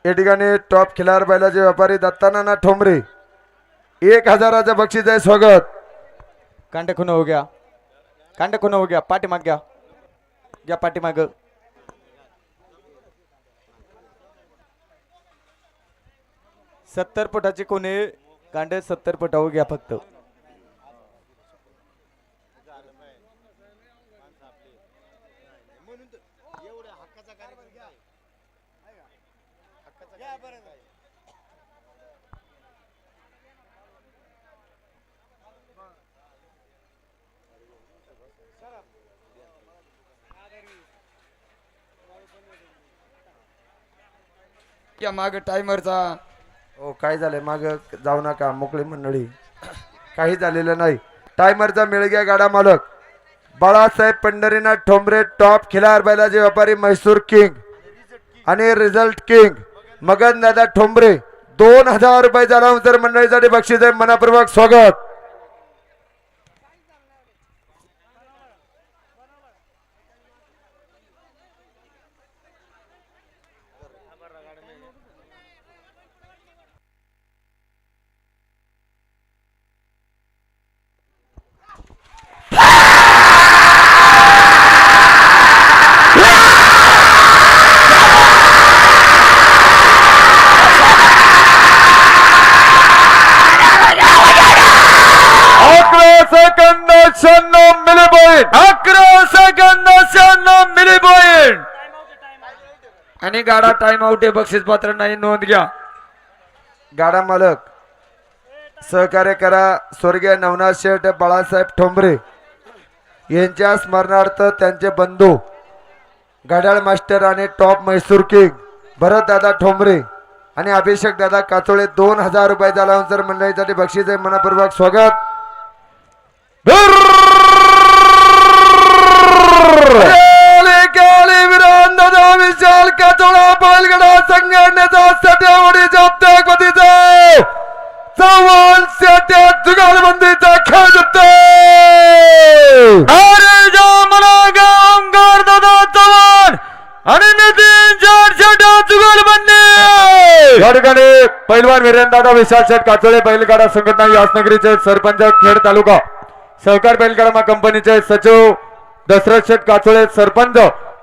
या ठिकाणी टॉप खिलार बैलाचे व्यापारी दत्तानाना ठोंबरे 1000चं बक्षीस आहे स्वागत. कांटे खुना हो गया, कांटे खुना हो गया, पाठीमाग घ्या, घ्या पाठीमाग. 70 फुटाची कोणी कांडे 70 फुटावर घ्या फक्त. या माग टायमरचा हो काय झालंय माग जाऊ नका मोकळी मंडळी, काही झालेलं नाही. टायमरचा मिळग्या गाडा मालक बाळासाहेब पंढरीनाथ ठोंबरे टॉप खिलार बैलाचे व्यापारी म्हैसूर किंग आणि रिझल्ट किंग मगन दादा ठोंबरे 2000 रुपये लावून मंडळीसाठी बक्षीस आहे मनापूर्वक स्वागत. आणि गाडा टाइम आउट आहे. बक्षीस पात्र नाही, नोंद घ्या. गाडा मालक सहकार्य करा. स्वर्गीय नवनाथ शेठ बाळासाहेब ठोंबरे यांच्या स्मरणार्थ त्यांचे बंधू घड्याळ मास्टर आणि टॉप म्हैसूर किंग भरत दादा ठोंबरे आणि अभिषेक दादा काचोळे 2000 रुपये लावून मंडळीसाठी बक्षीस आहे मनपूर्वक स्वागत. विशाल काचोळा बैलगाडा संघटनेचा सट्यावडी जप्त्यापतीचा चव्हाण सेट्या जुगारबंदीचा खेळ जिंकतो. अरे जा मला गावंगार दादा चव्हाण आणि नितीन शेट्या जुगलबंदी. या ठिकाणी पैलवान वीरेंद्र दादा विशाल शेठ काचोळे बैलगाडा संघटना यासनगरीचे सरपंच खेड तालुका सहकार बैलगाडा कंपनीचे सचिव दशरथ शेठ काचोळे सरपंच,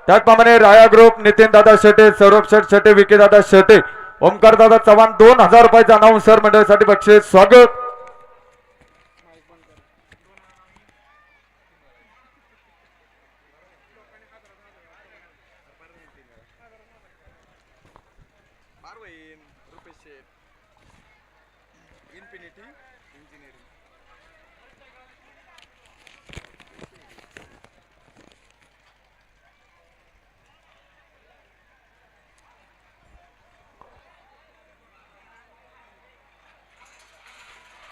त्याचप्रमाणे राया ग्रुप नितीन दादा शेटे, सौरभ शेठ शेटे, विकी दादा शेटे, ओमकार दादा चव्हाण 2000 रुपयाचा अनाउन्सर मंडळासाठी बक्षीस स्वागत.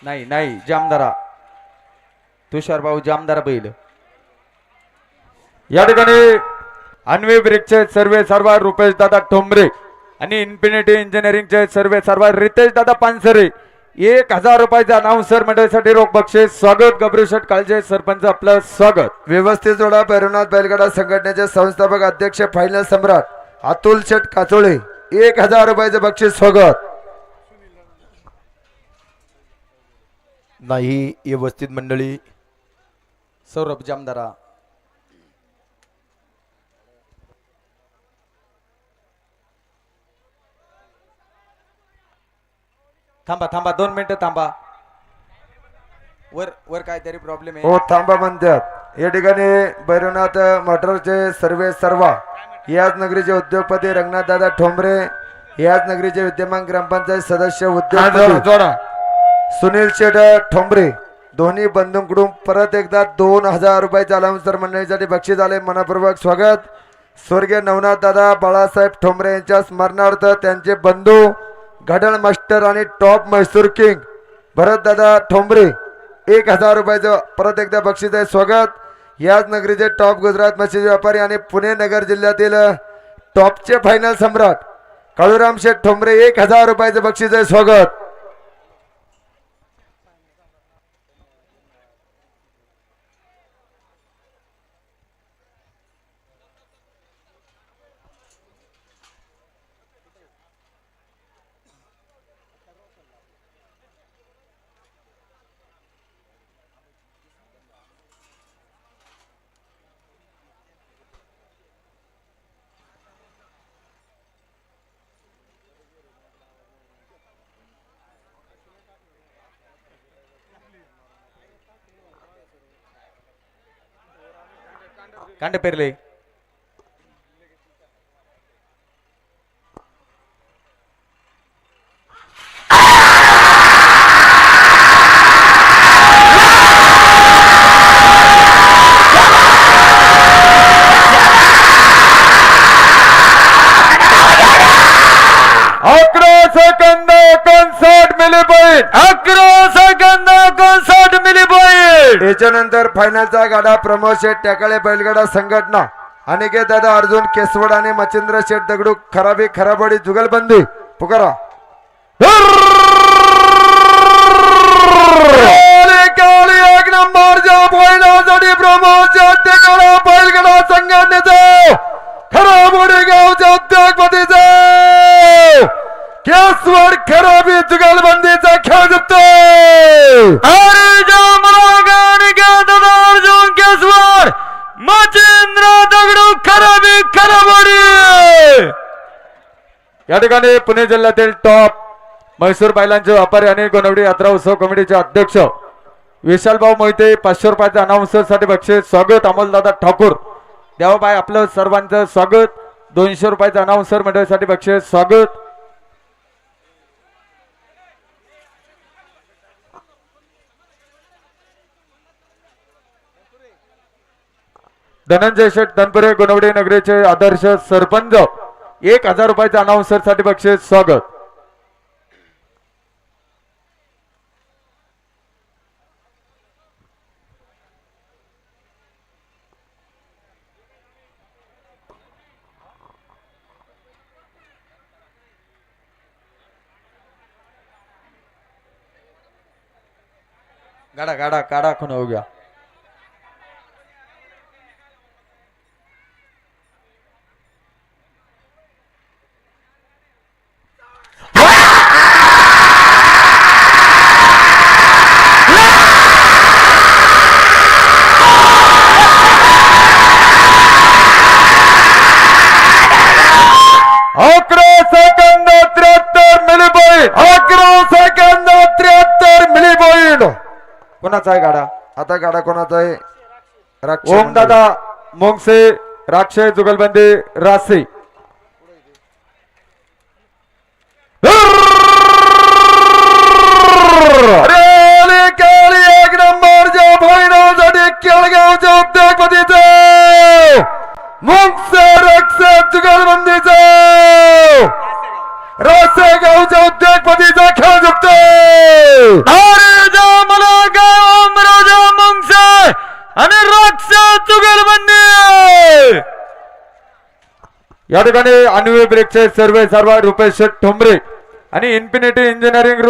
नाही नाही जामदारा तुषार भाऊ जामदारा बैल. या ठिकाणी अन्वे ब्रेकचे सर्व रुपेश दादा ठोंबरे आणि इन्फिनिटी इंजिनिअरिंगचे सर्व रितेश दादा पानसरे 1000 रुपयाचा अनाउन्सर मंडळीसाठी रोख बक्षीस. स्वागत गबरू शेठ काळजे सरपंच आपलं स्वागत. व्यवस्थित जोडा. भैरवनाथ बैलगाडा संघटनेचे संस्थापक अध्यक्ष फायनल सम्राट अतुल शेठ काचोळे 1000 रुपयाचे बक्षीस स्वागत. नाही व्यवस्थित मंडळी. सौरभ जामदारा. थांबा थांबा 2 मिनिटं थांबा. वर वर काहीतरी प्रॉब्लेम आहे. हो थांबा म्हणतात. या ठिकाणी भैरवनाथ मोटरचे सर्वा याच नगरीचे उद्योगपती रंगनाथ दादा ठोंबरे, याच नगरीचे विद्यमान ग्रामपंचायत सदस्य उद्योगपती जोडा. सुनील शेठ ठोंबरे दोन्ही बंधूंकडून परत एकदा 2000 रुपयाच्या अलाउन्सर मंडळीसाठी बक्षीस आले. मनपूर्वक स्वागत. स्वर्गीय नवनाथ दादा बाळासाहेब ठोंबरे यांच्या स्मरणार्थ त्यांचे बंधू घडण मास्टर आणि टॉप म्हैसूर किंग भरत दादा ठोंबरे 1000 रुपयाचं परत एकदा बक्षीस आहे. स्वागत. याच नगरीचे टॉप गुजरात मच्छी व्यापारी आणि पुणे नगर जिल्ह्यातील टॉपचे फायनल सम्राट काळूराम शेठ ठोंबरे 1000 रुपयाचं बक्षीस आहे. स्वागत. कांडे पेरले. याच्यानंतर फायनलचा गाडा प्रमोद शेठ टाकाळे बैलगाडा संघटना अनिकेत दादा अर्जुन केसवड आणि मच्छिंद्र शेठ दगडू खराबी खराबडी जुगलबंदी पुकारा. एक नंबरच्या फायनलसाठी प्रमोद शेठ टाकाळे बैलगाडा संघटनेचा खराबडी गावच्या उद्योगपतीचा केसवड खराबी जुगलबंदीचा खेळ जिंकतो. मच्छिंद्र दगडू खराबी खराबडी. या ठिकाणी पुणे जिल्ह्यातील टॉप म्हैसूर बैलांचे व्यापारी आणि गोनवडी यात्रा उत्सव कमिटीचे अध्यक्ष विशालभाऊ मोहिते 500 रुपयाच्या अनाउन्सर साठी बक्षीस. स्वागत. अमोलदादा ठाकूर देवाबाई आपलं सर्वांचं स्वागत. 200 रुपयाच्या अनाउन्सर मंडळीसाठी बक्षीस. स्वागत. धनंजय शेठ तनपुरे गोनवडी नगरीचे आदर्श सरपंच 1000 रुपयाच्या अनाउन्सर साठी बक्षीस. स्वागत. गाडा गाडा काढा खून हो गया. कोणाचा आहे गाडा? आता गाडा कोणाचा आहे? ओम दादा मोंगसे राक्षे जुगलबंदी राशी. एक नंबरच्या फायनलसाठी केळगावच्या उद्योगपतीचे मुंगसे राक्षे जुगलबंदीचे रासे गावच्या उद्योगपतीचा खेळ जिंकतो. आणि या ठिकाणी अन्वे ब्रेकचे सर्व रुपेश शेठ ठोंबरे आणि इन्फिनिटी इंजिनिअरिंग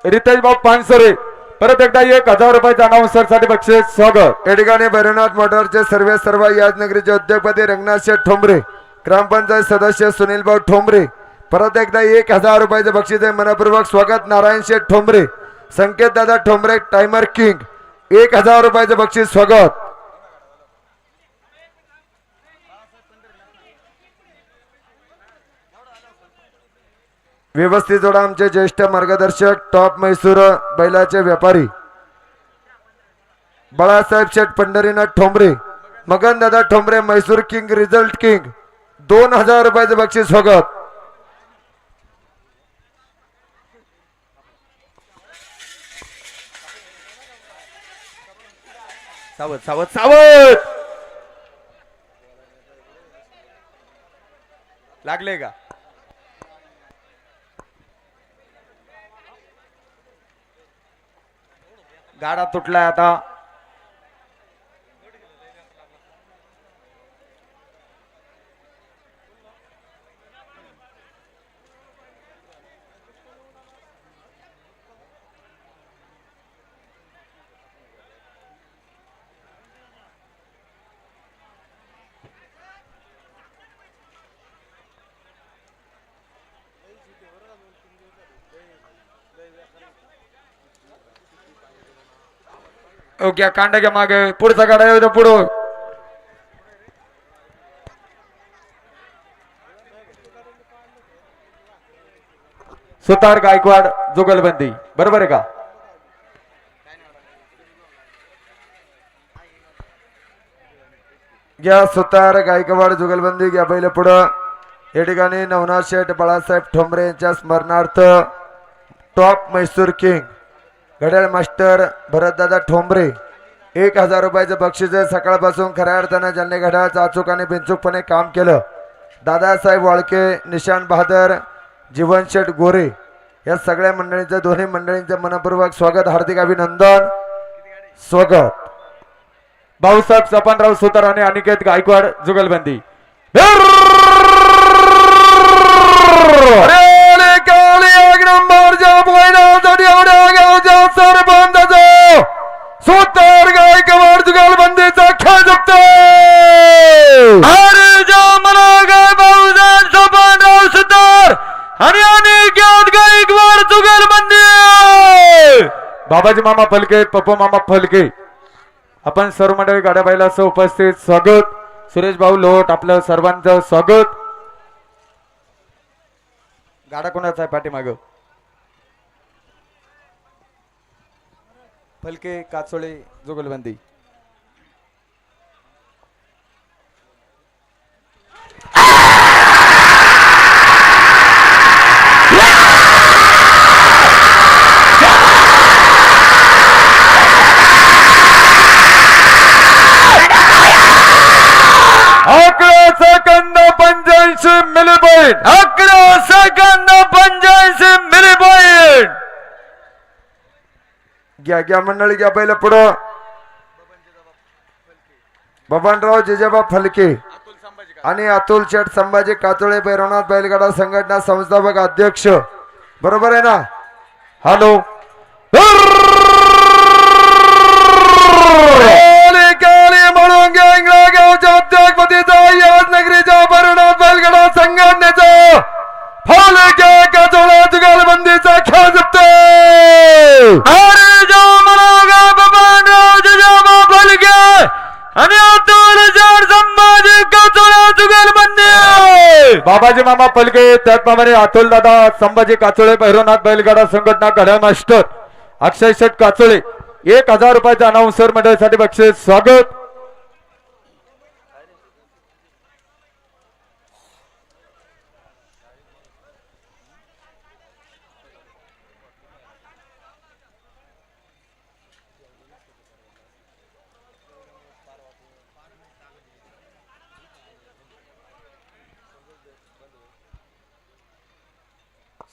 रितेश भाऊ पानसरे परत एकदा 1000 रुपयाच्या अनाउन्सर साठी बक्षीस स्वागत. या ठिकाणी भैरवनाथ मोटरचे सर्व यादनगरीचे उद्योगपती रंगनाथ शेठ ठोंबरे, ग्रामपंचायत सदस्य सुनील भाऊ ठोंबरे, परत एकदा 1000 रुपयाचे बक्षीस आहे. मनपूर्वक स्वागत. नारायण शेठ ठोंबरे, संकेत दादा ठोंबरे, टायमर किंग, 1000 रुपयाचे बक्षीस स्वागत. व्यवस्थित जोडा. आमचे ज्येष्ठ मार्गदर्शक टॉप म्हैसूर बैलाचे व्यापारी बाळासाहेब शेठ Pandharinath Thombare, Magan Dada Thombare, Mysore king, result king, 2000 रुपयाचे बक्षीस स्वागत. सावध सावध सावध लागले का? गाडा तुटलाय आता. ओके कांडा घ्या मागे. पुढचा गाडा येऊ द्या पुढं. सुतार गायकवाड जुगलबंदी बरोबर आहे का? घ्या सुतार गायकवाड जुगलबंदी घ्या बैल पुढं. या ठिकाणी नवनाथ शेठ बाळासाहेब ठोंबरे यांच्या स्मरणार्थ टॉप म्हैसूर किंग घड्याळ मास्टर भरतदादा ठोंबरे 1000 रुपयाचं बक्षीस आहे. सकाळपासून खऱ्या अर्थानं ज्यांनी घड्याळाचं अचूक आणि बिनचूकपणे काम केलं, दादासाहेब वाळके, निशान बहादर, जीवन शेठ गोरे, या सगळ्या मंडळींचं, दोन्ही मंडळींचं मनपूर्वक स्वागत, हार्दिक अभिनंदन, स्वागत. भाऊसाहेब सपनराव सुतार आणि अनिकेत गायकवाड जुगलबंदी. सुतार गायकवाड जुगलबंदीचा खेळ जिंकतो. अरे जा मला गाय भाऊसाहेब सपनराव सुतार आणि अनिकेत गायकवाड जुगलबंदी. बाबाजी मामा फलके, पप्पू मामा फलके, आपण सर्व मंडळी गाड्या बायला उपस्थित स्वागत. सुरेश भाऊ लोट आपलं सर्वांचं स्वागत. गाडा कोणाचा आहे पाठीमाग? फलके काचोळे जुगलबंदी. Second 85 milli point. 11 second 85 milli point. घ्या घ्या मंडळी घ्या पहिलं पुढं. बबनराव जिजाबा फलके आणि अतुल शेठ संभाजी काचोळे भैरवनाथ बैलगाडा संघटना संस्थापक अध्यक्ष, बरोबर आहे ना? हॅलो म्हणून गावच्या उद्योगपतीचा यादनगरीच्या भैरवनाथ बैलगाडा संघटनेचा फलके काचोळे जुगलबंदीचा खेळ जिंकतो. बाबाजी मामा फलके, त्याचप्रमाणे अतुल दादा संभाजी काचोळे भैरवनाथ बैलगाडा संघटना घड्याळ मास्टर अक्षय शेठ काचोळे 1000 रुपयाच्या अनाउन्सर मंडळीसाठी बक्षीस स्वागत.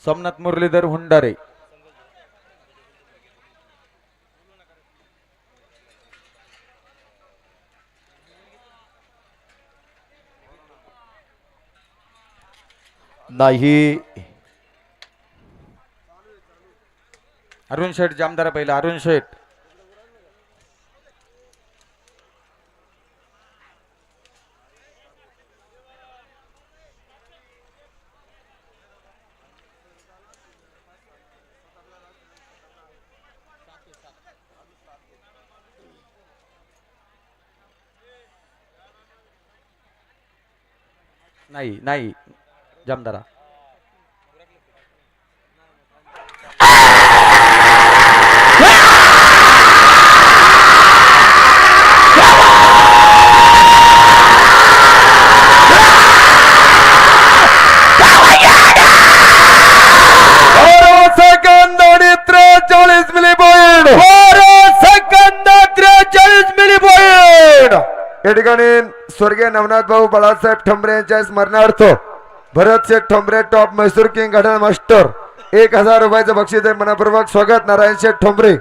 सोमनाथ मुरलीधर हुंडारे. नाही अरुण शेठ जामदारा पहिला अरुण शेठ. नाही नाही जामदारा. सेकंद आणि 43 मिली पॉइंट. 43 milli point. या ठिकाणी स्वर्गीय नवनाथ भाऊ बाळासाहेब ठोंबरे यांच्या स्मरणार्थ भरत शेठ ठोंबरे टॉप म्हैसूर किंग घड्याळ मास्टर 1000 रुपयाचं बक्षीस आहे. मनपूर्वक स्वागत. नारायण शेठ ठोंबरे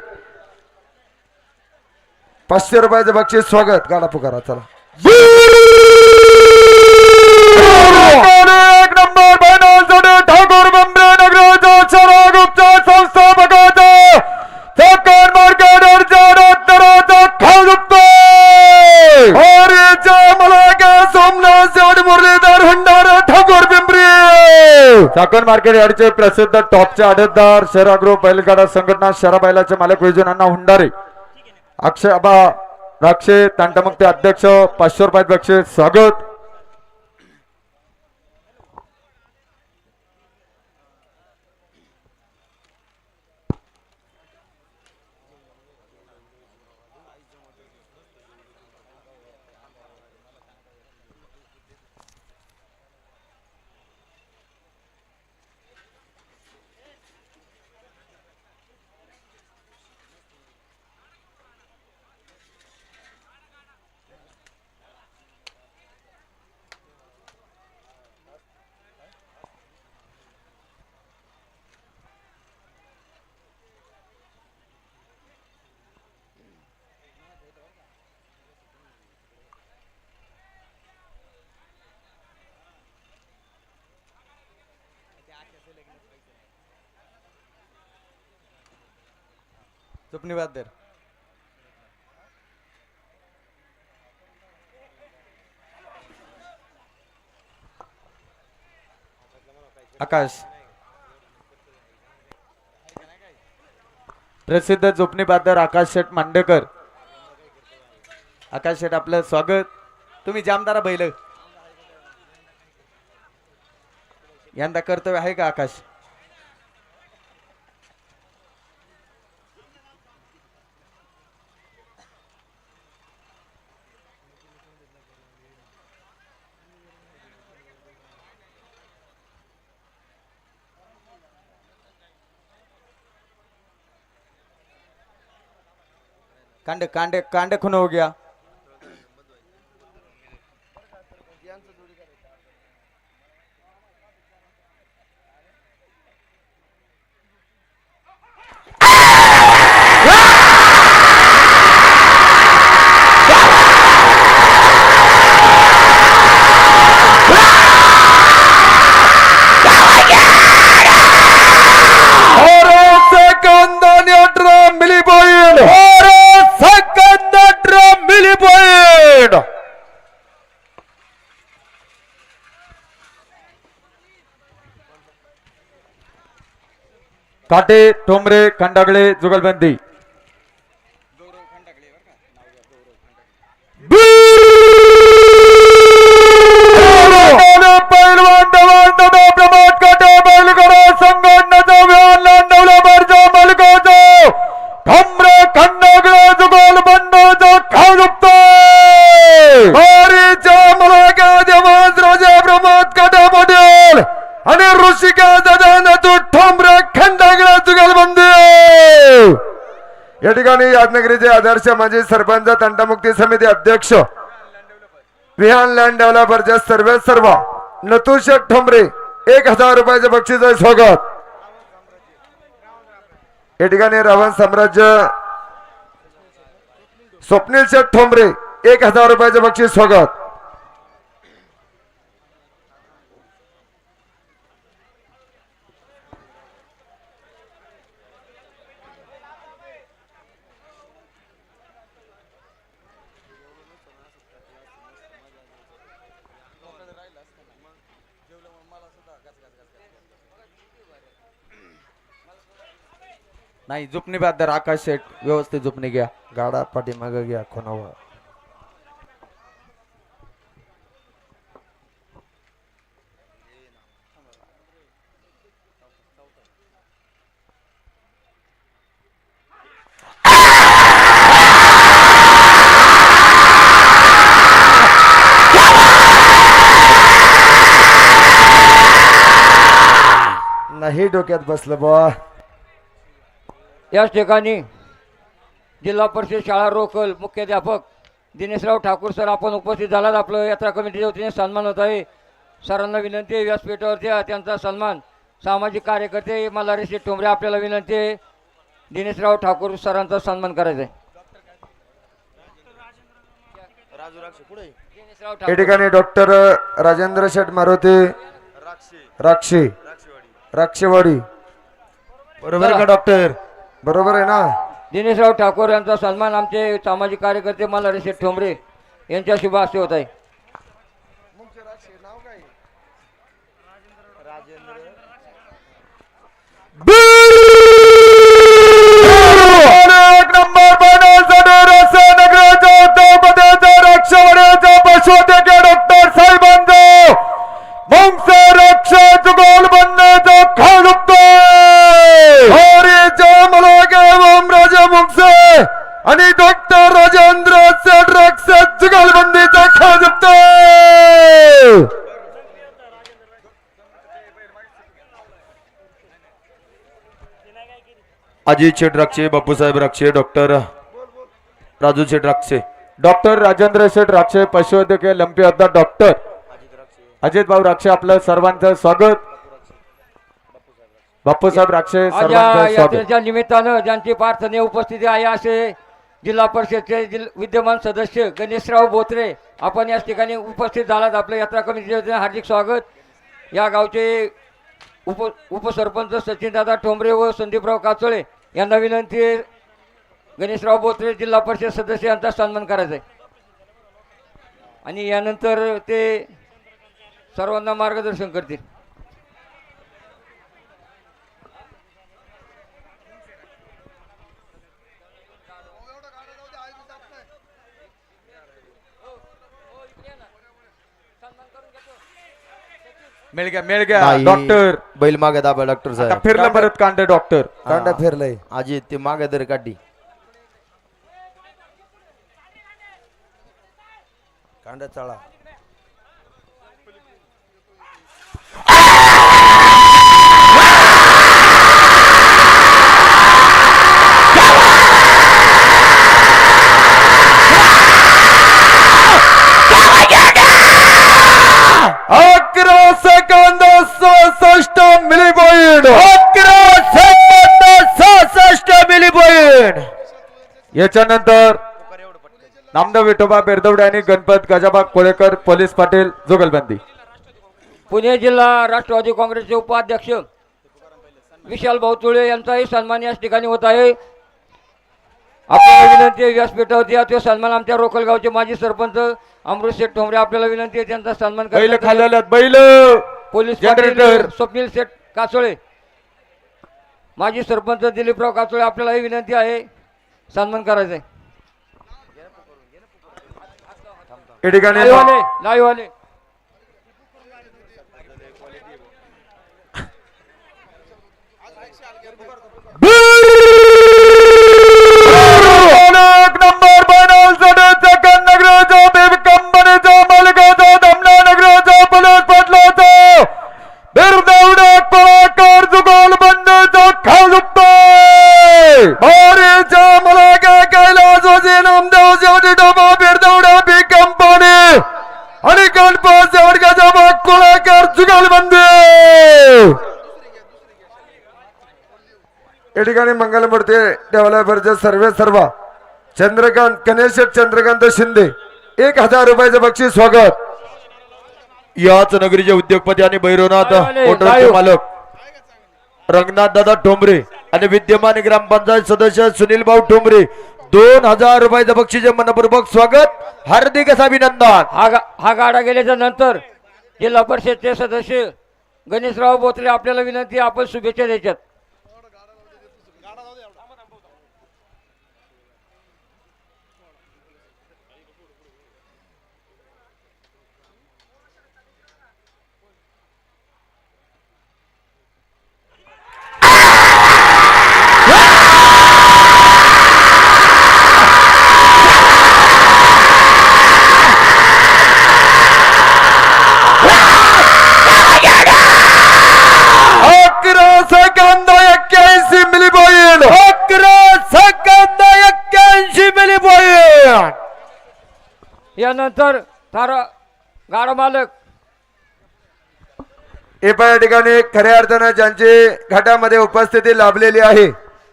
500 रुपयाचं बक्षीस. स्वागत. गाडा पुकारा चला. एक नंबर फायनल जोडे ठाकूर बंबरे नगराचा चरागुप्ता संस्थापकाचा सेकंड मार्केटरचा डॉक्टराचा खालुप्ता हरीचा मलाका सोमनाथ शेठ मुरलीधर भंडारा ठाकूर पिंपरी. चाकण मार्केट यार्डचे प्रसिद्ध टॉपचे आडतदार शहरा ग्रुप बैलगाडा संघटना शहरा बैलाचे मालक विजून अण्णा हुंडारे अक्षय आबा राक्षे तांटामुक्ती अध्यक्ष 500 रुपये बक्षीस. स्वागत. चुपणी वाद्य आकाश. प्रसिद्ध जोपणी बादर आकाश शेठ मांडेकर. आकाश शेठ आपलं स्वागत. तुम्ही जामदारा बैल यंदा कर्तव्य आहे का आकाश? कांडे कांडे कांडे खून हो गया. सेकंद आणि 18 milli point. Second 18 milli point. Kate Thombare Khandagale जुगलबंदी. पैलवान दवान प्रमोद काटे बैलगाडा संघटनेचा विहान लांडवला बर्जा मालकाचा ठोंबरे खंडागळे जुगलबंदीचा खालुप्ता हरीचा मलाका देवाज राजा प्रमोद काटे पटेल आणि ऋषिका दादा तू ठोंबरे खंडागळे जुगलबंदी. या ठिकाणी यादनगरीचे आदर्श माजी सरपंच तंटामुक्ती समिती अध्यक्ष विहान लँड डेव्हलपरच्या सर्व नतुष ठोंबरे 1000 रुपयाचे बक्षीस आहे. स्वागत. या ठिकाणी रावण साम्राज्य स्वप्नील शेठ ठोंबरे 1000 रुपयाचे बक्षीस. स्वागत. नाही झुपणी बहादर आकाश शेठ व्यवस्थित झुपणी घ्या. गाडा पाठीमाग घ्या कोणावर. नाही डोक्यात बसलं बुवा. याच ठिकाणी जिल्हा परिषद शाळा रोकल मुख्याध्यापक दिनेशराव ठाकूर सर आपण उपस्थित झालात. आपलं यात्रा कमिटीच्या वतीने सन्मान होत आहे. सरांना विनंती आहे व्यासपीठावरती त्यांचा सन्मान. सामाजिक कार्यकर्ते मल्हारी शेठ ठोंबरे आपल्याला विनंती आहे दिनेशराव ठाकूर सरांचा सन्मान करायचा आहे. दिनेशराव या ठाकूर ठिकाणी डॉक्टर राजेंद्र शेठ मारुती राक्षी राक्षेवाडी. बरोबर का डॉक्टर? बरोबर आहे ना? दिनेशराव ठाकूर यांचा सन्मान आमचे सामाजिक कार्यकर्ते मल्हारी शेठ ठोंबरे यांच्या शुभ हस्ते होत आहे. एक नंबर बनवण्यासाठी रसनगराच्या उद्योगपतीच्या रक्षावण्याच्या पशुवैद्यकीय डॉक्टर साहेबांचा मुंगसे रक्षा जुगोल बनण्याचा खाल दुखतोय. राजा मुंगसे आणि डॉक्टर राजेंद्र शेठ रक्षक जुगलबंदीचा खेळ जिंकतोय. अजित शेठ राक्षे, बापूसाहेब राक्षे, डॉक्टर राजू शेठ राक्षे, डॉक्टर राजेंद्र शेठ राक्षे पशुवैद्यकीय लंपी योद्धा डॉक्टर अजित भाऊ राक्षे आपलं सर्वांचं स्वागत. बापूसाहेब राक्षे आज या सर्वांचं स्वागत. यात्रेच्या निमित्तानं ज्यांची प्रार्थनीय उपस्थिती आहे असे जिल्हा परिषदचे विद्यमान सदस्य गणेशराव बोत्रे आपण याच ठिकाणी उपस्थित झालात. आपल्या यात्रा कमिटीच्या वतीने हार्दिक स्वागत. या गावचे उपसरपंच सचिनदादा ठोंबरे व संदीपराव काचोळे यांना विनंती आहे गणेशराव बोत्रे जिल्हा परिषद सदस्य यांचा सन्मान करायचा आहे. आणि यानंतर ते सर्वांना मार्गदर्शन करतील. मेळ घ्या नाही. डॉक्टर. बैल मागे दाबा डॉक्टर आता साहेब. फिरलं परत कांडे डॉक्टर. कांडा फिरलंय. अजित ते मागे तरी काढी. कांडा चळा. याच्यानंतर नामदेव विठोबा बेरदवडे आणि गणपत गजाबा कोळेकर पोलीस पाटील जुगलबंदी. पुणे जिल्हा राष्ट्रवादी काँग्रेसचे उपाध्यक्ष विशाल भाऊ तुळे यांचाही सन्मान याच ठिकाणी होत आहे. आपल्याला विनंती आहे व्यासपीठावरती तो सन्मान आमच्या रोकलगावचे माजी सरपंच अमृत शेठ ठोंबरे आपल्याला विनंती आहे त्यांचा सन्मान बैल करण्यासाठी. खाल्लेले बैल. Police generator. पाटील स्वप्नील शेठ काचोळे माजी सरपंच दिलीपराव काचोळे आपल्यालाही विनंती आहे सन्मान करायचा आहे. या ठिकाणी लाईव्ह आले. एक नंबर बनवण्यासाठी सेकंड नगराचा कंपनीचा मालकाचा धमना नगराचा पोलीस पाटलाचा बिरदवडे कोळेकर जुगोल बंदीचा खाल दुखतोय. मला काय कैलास होते नामदेव शेवटी डोबा बिरदवडा बी कंपनी आणि गणपत शेवटकाचा भाग कोळेकर जुगलबंदी. या ठिकाणी मंगलमूर्ती डेव्हलपरचे सर्व चंद्रकांत गणेश चंद्रकांत शिंदे 1000 रुपयाचं बक्षीस स्वागत. याच नगरीचे उद्योगपती आणि भैरवनाथ मोटरचे मालक रंगनाथ दादा ठोंबरे आणि विद्यमान ग्रामपंचायत सदस्य सुनील भाऊ ठोंबरे 2000 रुपयाचं बक्षीस मनपूर्वक स्वागत. हार्दिक अभिनंदन. हा गाडा गेल्याच्या नंतर जिल्हा परिषदचे सदस्य गणेशराव बोत्रे आपल्याला विनंती आहे आपण शुभेच्छा द्यायच्यात. यानंतर थारा गाडा मालक या ठिकाणी खऱ्या अर्थानं ज्यांची घाटामध्ये उपस्थिती लाभलेली आहे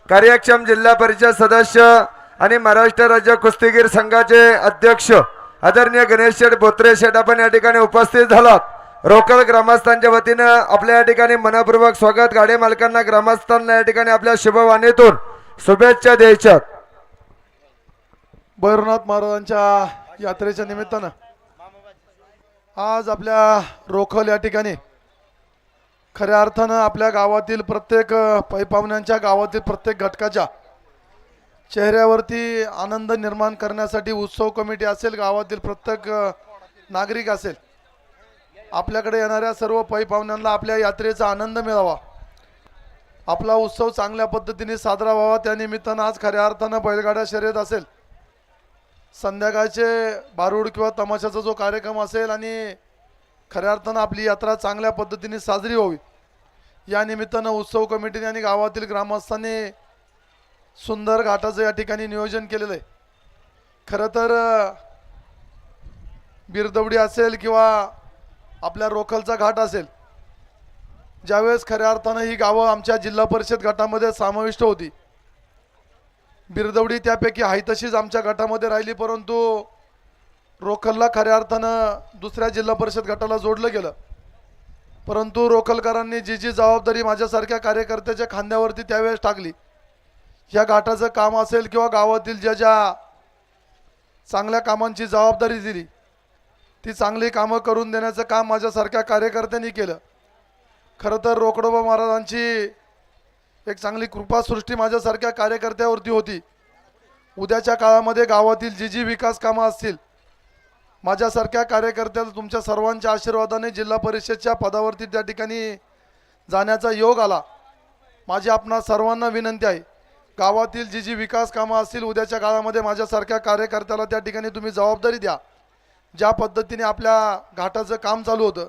कार्यक्षम जिल्हा परिषद सदस्य आणि महाराष्ट्र राज्य कुस्तीगीर संघाचे अध्यक्ष आदरणीय गणेश शेठ बोत्रे शेठ आपण या ठिकाणी उपस्थित झालात। रोकल ग्रामस्थांच्या वतीनं आपल्या या ठिकाणी मनपूर्वक स्वागत। गाडी मालकांना ग्रामस्थांना या ठिकाणी आपल्या शुभवाणीतून शुभेच्छा द्यायच्या। भैरवनाथ महाराजांच्या यात्रेच्या निमित्तानं आज आपल्या रोखल या ठिकाणी खऱ्या अर्थानं आपल्या गावातील प्रत्येक पैपावण्यांच्या गावातील प्रत्येक घटकाच्या चेहऱ्यावरती आनंद निर्माण करण्यासाठी उत्सव कमिटी असेल, गावातील प्रत्येक नागरिक असेल, आपल्याकडे येणाऱ्या सर्व पैपावण्यांना आपल्या यात्रेचा आनंद मिळावा, आपला उत्सव चांगल्या पद्धतीने साजरा व्हावा, त्या निमित्तानं आज खऱ्या अर्थानं बैलगाड्या शर्यत असेल, संध्याकाळचे भारूड किंवा तमाशाचा जो कार्यक्रम असेल आणि खऱ्या अर्थानं आपली यात्रा चांगल्या पद्धतीने साजरी व्हावी या निमित्तानं उत्सव कमिटीने आणि गावातील ग्रामस्थांनी सुंदर घाटाचं या ठिकाणी नियोजन केलेलं आहे। खरं तर बिरदवडी असेल किंवा आपल्या रोखलचा घाट असेल, ज्यावेळेस खऱ्या अर्थानं ही गावं आमच्या जिल्हा परिषद गटामध्ये समाविष्ट होती, बिरदवडी त्यापैकी आहे तशीच आमच्या गटामध्ये राहिली, परंतु रोखलला खऱ्या अर्थानं दुसऱ्या जिल्हा परिषद गटाला जोडलं गेलं। परंतु रोखलकरांनी जी जी जबाबदारी माझ्यासारख्या कार्यकर्त्याच्या खांद्यावरती त्यावेळेस टाकली, या घाटाचं काम असेल किंवा गावातील ज्या ज्या चांगल्या कामांची जबाबदारी दिली, ती चांगली कामं करून देण्याचं काम माझ्यासारख्या कार्यकर्त्यांनी केलं। खरं तर रोकडोबा महाराजांची एक चांगली कृपासृष्टी माझ्यासारख्या कार्यकर्त्यावरती होती। उद्याच्या काळामध्ये गावातील जी जी विकास कामं असतील, माझ्यासारख्या कार्यकर्त्याला तुमच्या सर्वांच्या आशीर्वादाने जिल्हा परिषदच्या पदावरती त्या ठिकाणी जाण्याचा योग आला। माझी आपणा सर्वांना विनंती आहे, गावातील जी जी विकास कामं असतील, उद्याच्या काळामध्ये माझ्यासारख्या कार्यकर्त्याला त्या ठिकाणी तुम्ही जबाबदारी द्या। ज्या पद्धतीने आपल्या घाटाचं काम चालू होतं,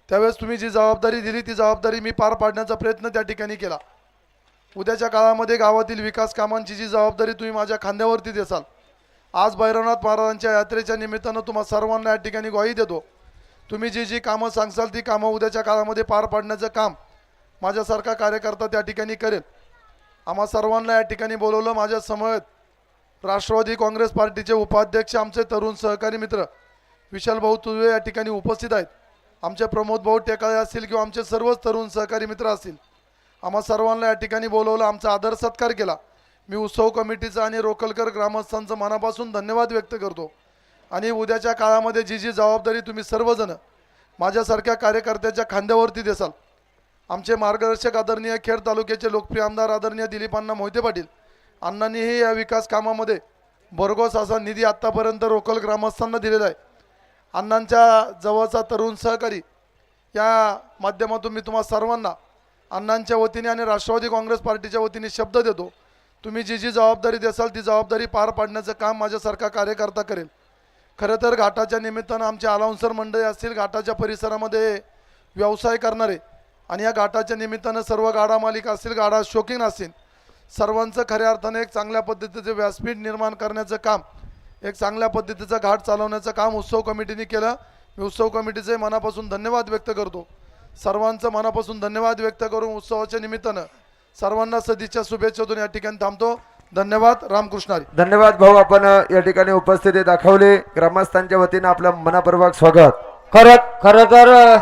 त्यावेळेस तुम्ही जी जबाबदारी दिली ती जबाबदारी मी पार पाडण्याचा प्रयत्न त्या ठिकाणी केला। उद्याच्या काळामध्ये गावातील विकास कामांची जी जबाबदारी तुम्ही माझ्या खांद्यावरती देसाल, आज भैरवनाथ महाराजांच्या यात्रेच्या निमित्तानं तुम्हा सर्वांना या ठिकाणी ग्वाही देतो, तुम्ही जी जी कामं सांगसाल ती कामं उद्याच्या काळामध्ये पार पाडण्याचं काम माझ्यासारखा कार्यकर्ता त्या ठिकाणी करेल। आम्हा सर्वांना या ठिकाणी बोलवलं। माझ्या समवेत राष्ट्रवादी काँग्रेस पार्टीचे उपाध्यक्ष, आमचे तरुण सहकारी मित्र विशाल भाऊ तुर्वे या ठिकाणी उपस्थित आहेत, आमचे प्रमोद भाऊ टेकाळे असतील किंवा आमचे सर्वच तरुण सहकारी मित्र असतील, आम्हा सर्वांना या ठिकाणी बोलवलं, आमचा आदर सत्कार केला। मी उत्सव कमिटीचा आणि रोकलकर ग्रामस्थांचं मनापासून धन्यवाद व्यक्त करतो। आणि उद्याच्या काळामध्ये जी जी जबाबदारी तुम्ही सर्वजण माझ्यासारख्या कार्यकर्त्याच्या खांद्यावरती देसाल, आमचे मार्गदर्शक आदरणीय खेड तालुक्याचे लोकप्रिय आमदार आदरणीय दिलीप अण्णा मोहिते पाटील अण्णांनीही या विकास कामामध्ये भरघोस असा निधी आत्तापर्यंत रोकल ग्रामस्थांना दिलेला आहे। अण्णांच्या जवळचा तरुण सहकारी या माध्यमातून मी तुम्हा सर्वांना अण्णांच्या वतीने आणि राष्ट्रवादी काँग्रेस पार्टीच्या वतीने शब्द देतो, तुम्ही जी जी जबाबदारी देसाल ती जबाबदारी पार पाडण्याचं काम माझ्यासारखा कार्यकर्ता करेल। खरं तर घाटाच्या निमित्तानं आमचे अलाउन्सर मंडळी असतील, घाटाच्या परिसरामध्ये व्यवसाय करणारे आणि या घाटाच्या निमित्तानं सर्व गाडा मालिक असतील, गाडा शौकीन असतील, सर्वांचं खऱ्या अर्थाने एक चांगल्या पद्धतीचं व्यासपीठ निर्माण करण्याचं काम, एक चांगल्या पद्धतीचं घाट चालवण्याचं काम उत्सव कमिटीने केलं। मी उत्सव कमिटीचे मनापासून धन्यवाद व्यक्त करतो। सर्वांचं मनापासून धन्यवाद व्यक्त करून उत्सवाच्या निमित्तानं सर्वांना सदिच्छा शुभेच्छा देऊन या ठिकाणी थांबतो। धन्यवाद। रामकृष्ण हरी। धन्यवाद भाऊ, आपण या ठिकाणी उपस्थिती दाखवली। ग्रामस्थांच्या वतीनं आपलं मनपूर्वक स्वागत। खरं तर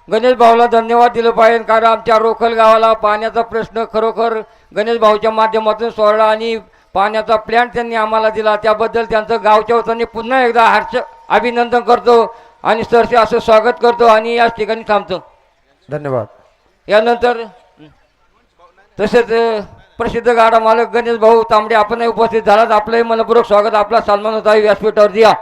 गणेश भाऊला धन्यवाद दिलं पाहिजे, कारण आमच्या रोखल गावाला पाण्याचा प्रश्न खरोखर गणेश भाऊच्या माध्यमातून सोडला आणि पाण्याचा प्लॅन त्यांनी आम्हाला दिला, त्याबद्दल त्यांचं गावच्या वतीने पुन्हा एकदा अभिनंदन करतो आणि सरसे असं स्वागत करतो आणि याच ठिकाणी थांबतो। धन्यवाद। यानंतर तसेच प्रसिद्ध गाडा मालक गणेश भाऊ तांबडे आपणही उपस्थित झालात, आपलंही मनपूर्वक स्वागत, आपला सन्मान होता व्यासपीठावर दिया।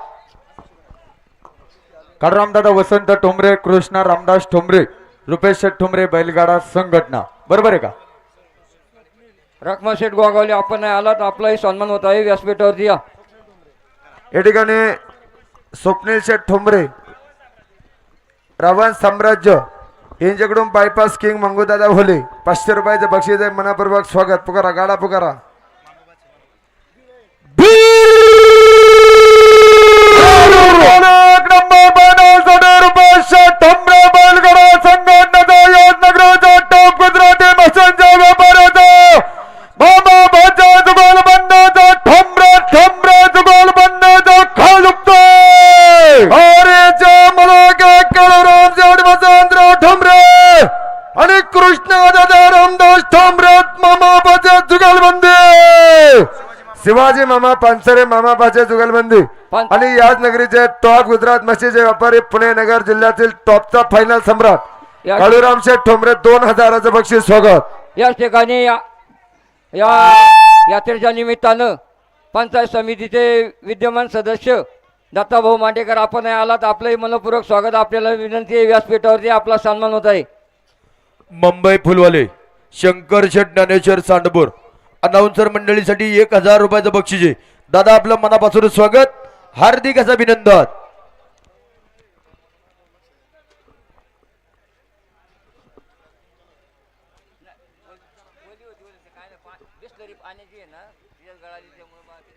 रामदादा वसंत ठोंबरे, कृष्णा रामदास ठोंबरे, रुपेश शेठ ठोंबरे, बैलगाडा संघटना, बरोबर आहे का? रखमा शेठ गोगावले आपण आलात, आपलाही सन्मान होत आहे व्यासपीठावर दिया। या ठिकाणी स्वप्नील शेठ ठोंबरे, रावण साम्राज्य यांच्याकडून बायपास किंग मंगूदादा भोले 500 रुपयाचं बक्षीस आहे, मनापूर्वक स्वागत। पुकारा गाडा पुकारा। वीर एक नंबर बनवसाठी रुपये ठोंबरे बैलगाडा संघटनेचा योजनगरचा टॉप गुजराती मशांच्या व्यापाऱ्याचा मामा भाचा जुगल बंदाचा ठोंबरे जुगल बंदाचा खाल दुखतोय. अरे मला काय काळूराम जेवढ वसंतराव ठोंबरे आणि कृष्ण दादा रामदास ठोंबरे मामा पाचे जुगलबंदी शिवाजी मामा पानसरे मामा पाचे जुगलबंदी आणि याच नगरीचे टॉप गुजरात मशीचे व्यापारी पुणे नगर जिल्ह्यातील टॉपचा फायनल सम्राट काळूराम शेठ ठोंबरे 2000चं बक्षीस स्वागत. याच ठिकाणी या यात्रेच्या निमित्तानं पंचायत समितीचे विद्यमान सदस्य दत्ताभाऊ मांडेकर आपण आलात, आपलंही मनपूर्वक स्वागत. आपल्याला विनंती आहे, व्यासपीठावरती आपला सन्मान होत आहे. मुंबई फुलवाले शंकर शेठ ज्ञानेश्वर सांडपूर अनाउन्सर मंडळीसाठी 1000 रुपयाचं बक्षीस आहे. दादा आपलं मनापासून स्वागत, हार्दिक असं अभिनंदन.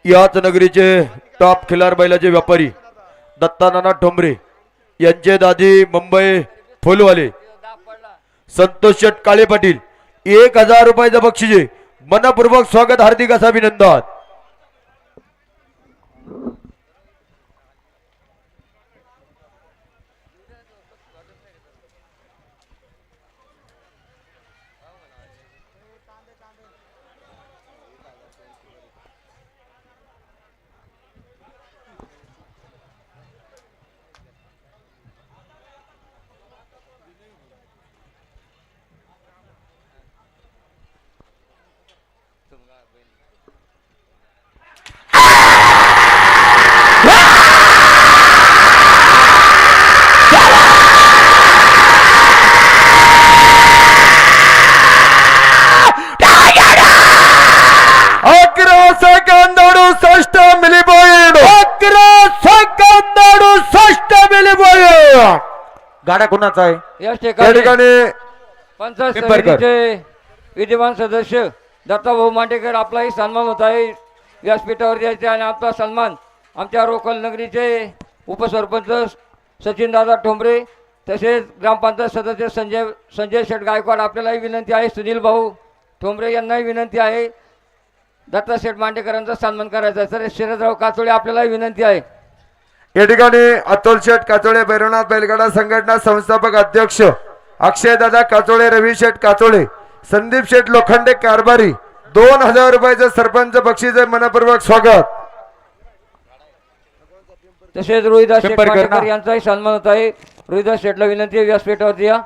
याच नगरीचे टॉप खिलार बैलाचे व्यापारी दत्तानाना ठोंबरे यांचे दादी मुंबई फुलवाले संतोष शेठ काळे पाटील 1000 रुपयाचं बक्षीस आहे. मनपूर्वक स्वागत, हार्दिक असं अभिनंदन. गाड्या कुणाचा आहे? याच या ठिकाणी ठिकाणी पंचायत पिंपळकर. समितीचे विद्यमान सदस्य दत्ताभाऊ मांडेकर आपलाही सन्मान होत आहे. व्यासपीठावर यायचे आणि आपला सन्मान आमच्या रोकल नगरीचे उपसरपंच सचिनदादा ठोंबरे तसेच ग्रामपंचायत सदस्य संजय शेठ गायकवाड आपल्यालाही विनंती आहे. सुनील भाऊ ठोंबरे यांनाही विनंती आहे दत्ता शेठ मांडेकरांचा सन्मान करायचा आहे. तर शरदराव काचोळे आपल्यालाही विनंती आहे. या ठिकाणी अतुल शेठ काचोळे भैरवनाथ बैलगाडा संघटना संस्थापक अध्यक्ष अक्षय दादा काचोळे, रवी शेठ काचोळे, संदीप शेठ लोखंडे कारभारी 2000 रुपयाचं सरपंच बक्षीस आहे. मनपूर्वक स्वागत. तसेच रोहिदास शेठ पिंपळकर ना. मांडेकर यांचाही सन्मान होत आहे. रोहिदास शेठला विनंती आहे व्यासपीठावरती या.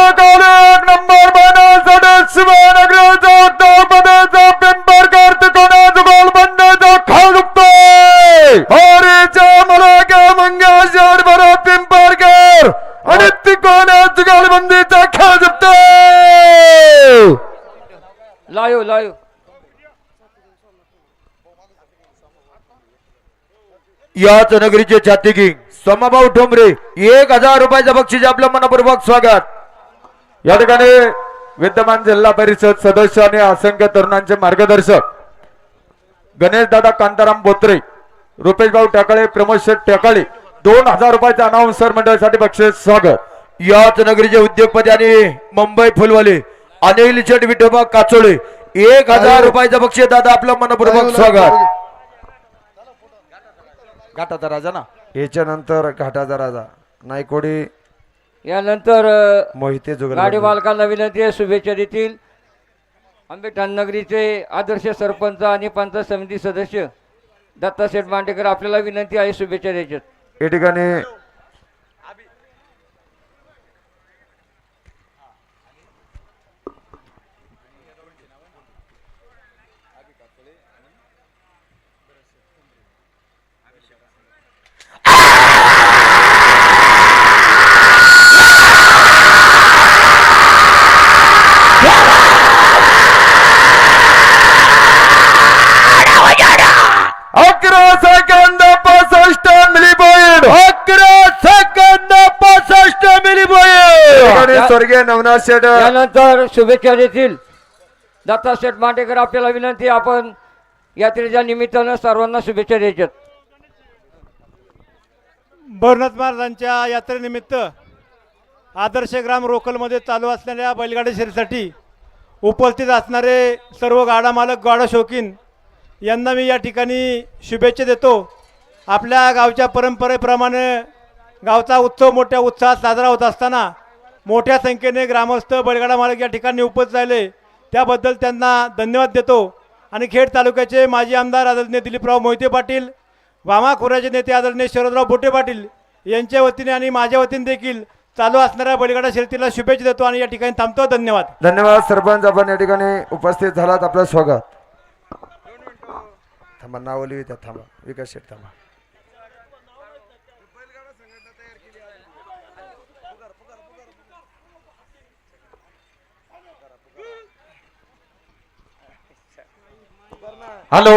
एक नंबर बनवसाठी शिवानगरचा टॉपचा पिंपळकर तिकोना जुगल बंदाचा खाल दुखतोय. हरीच्या मला का मंगेश बरो पिंपळकर आणि तिकोना जुगालबंदीचा खेळ जिंकतो. लाईव्ह याच नगरीचे छाती किंग सोमाभाऊ ठोंबरे 1000 रुपयाचं बक्षीस आहे. आपलं मनपूर्वक स्वागत. या ठिकाणी विद्यमान जिल्हा परिषद सदस्य आणि असंख्य तरुणांचे मार्गदर्शक गणेश दादा कांताराम बोत्रे, रुपेश भाऊ टाकाळे, प्रमोद शेठ टाकाळे 2000 रुपयाच्या अनाउन्सर मंडळासाठी बक्षीस स्वागत. याच नगरीचे उद्योगपती आणि मुंबई फुलवाले अनिल शेठ विठोबा काचोळे 1000 रुपयाचं बक्षीस. दादा आपलं मनपूर्वक स्वागत. घाटाचा राजा ना. याच्या नंतर घाटाचा राजा नायकोडी यानंतर मोहिते गाडी जुगाल मालकांना विनंती आहे शुभेच्छा देतील आंबेठाण नगरीचे आदर्श सरपंच आणि पंचायत समिती सदस्य दत्ता शेठ मांडेकर आपल्याला विनंती आहे शुभेच्छा द्यायच्यात. या ठिकाणी स्वर्गीय नवनाथ शेठ यानंतर शुभेच्छा देतील दत्ता शेठ मांडेकर. आपल्याला विनंती आहे, आपण यात्रेच्या निमित्तानं सर्वांना शुभेच्छा द्यायच्यात. भरनाथ महाराजांच्या यात्रेनिमित्त आदर्श ग्राम रोकलमध्ये चालू असलेल्या बैलगाडी शर्यतीसाठी उपस्थित असणारे सर्व गाडा मालक गाडा शौकीन यांना मी या ठिकाणी शुभेच्छा देतो. आपल्या गावच्या परंपरेप्रमाणे गावचा उत्सव मोठ्या उत्साहात साजरा होत असताना मोठ्या संख्येने ग्रामस्थ बैलगाडा मालक या ठिकाणी उपस्थित झाले, त्याबद्दल त्यांना धन्यवाद देतो. आणि खेड तालुक्याचे माजी आमदार आदरणीय दिलीपराव मोहिते पाटील, वामा खोऱ्याचे नेते आदरणीय शरदराव बोटे पाटील यांच्या वतीने आणि माझ्या वतीने देखील चालू असणाऱ्या बैलगाडा शर्यतीला शुभेच्छा देतो आणि या ठिकाणी थांबतो. धन्यवाद. धन्यवाद सरपंच, आपण या ठिकाणी उपस्थित झालात, आपलं स्वागत. थांबा, नाव लिहू द्या. थांबा, विकास शेठ थांबा. हॅलो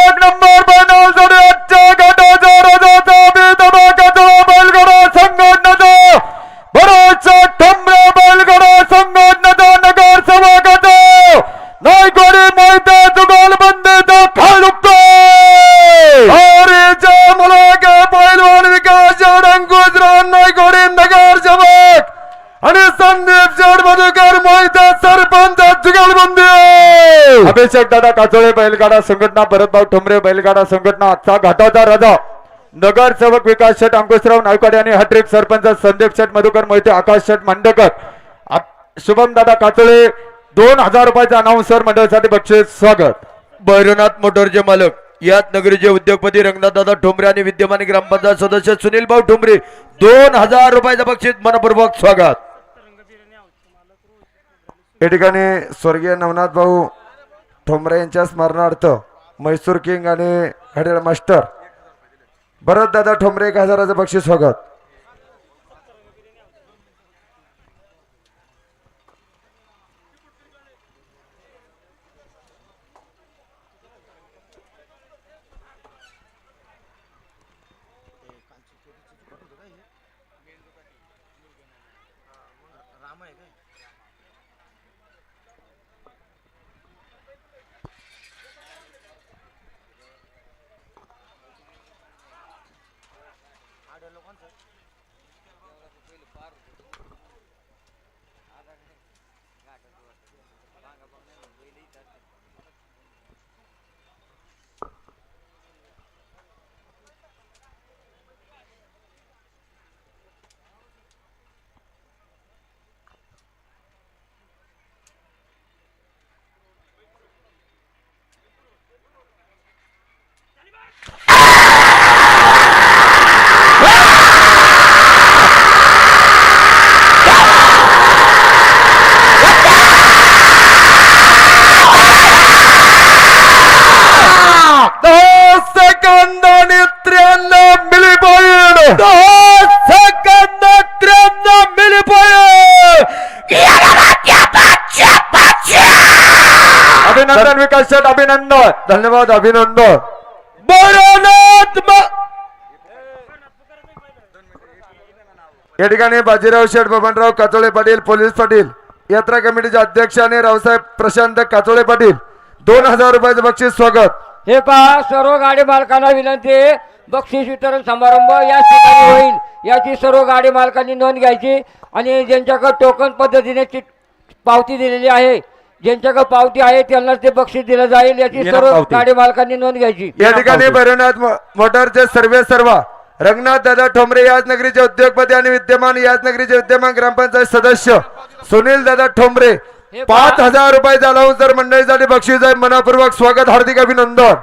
एक नंबर बनवून आजच्या गटाचा रजाचा बेदबागाचा बैलगाडा संघटनाचा बरोचा ठमरे बैलगाडा संघटनाचा नगर सभागाचा नायकोडी मोहिते जुगलबंदीचा खालुक्तो अरे जय मुलागे पैलवान विकास शेठ, अंकुशराव नायकोडी नगर सेवक आणि संदीप शेठ मधुकर मोहिते सरपंच जुगलबंदी. अभिषेक दादा काचोळे बैलगाडा संघटना, भरतभाऊ ठोंबरे बैलगाडा संघटना, आजचा घाटाचा राजा नगरसेवक विकास शेठ अंकुशराव नायकवाडे आणि हॅट्रिक सरपंच संदीप शेठ मधुकर मोहिते, आकाश शेठ मांडकर, शुभम दादा काचोळे 2000 रुपयाचा अनाउन्सर मंडळासाठी बक्षीस स्वागत. भैरवनाथ मोटरचे मालक, याच नगरीचे उद्योगपती रंगनाथ दादा ठोंबरे आणि विद्यमान ग्रामपंचायत सदस्य सुनील भाऊ ठोंबरे 2000 रुपयाचा बक्षीस मनपूर्वक स्वागत. या ठिकाणी स्वर्गीय नवनाथ भाऊ ठोंबरे यांच्या स्मरणार्थ म्हैसूर किंग आणि घड्याळ मास्टर भरत दादा ठोंबरे 1000चं बक्षीस स्वागत. अभिनंदन विकास शेठ, अभिनंदन. धन्यवाद, अभिनंदन. या ठिकाणी बाजीराव शेठ बबनराव काचोळे पाटील, पोलीस पाटील, यात्रा कमिटीचे अध्यक्ष आणि रावसाहेब प्रशांत काचोळे पाटील 2000 रुपयाचं बक्षीस स्वागत. हे पहा, सर्व गाडी मालकांना विनंती आहे, बक्षीस वितरण समारंभ याच ठिकाणी होईल, याची सर्व गाडी मालकांनी नोंद घ्यायची. आणि ज्यांच्याकडे टोकन पद्धतीने पावती दिलेली आहे, ज्यांच्याकडे पावती आहे त्यांना ते बक्षीस दिलं जाईल, याची सर्व गाडी मालकांनी नोंद घ्यायची. या ठिकाणी भैरवनाथ मोटरचे सर्व रंगनाथ दादा ठोंबरे याच नगरीचे उद्योगपती आणि विद्यमान ग्रामपंचायत सदस्य सुनील दादा ठोंबरे 5000 रुपयाचा अलाउन्सर मंडळीसाठी बक्षीस आहे. मनापूर्वक स्वागत, हार्दिक अभिनंदन.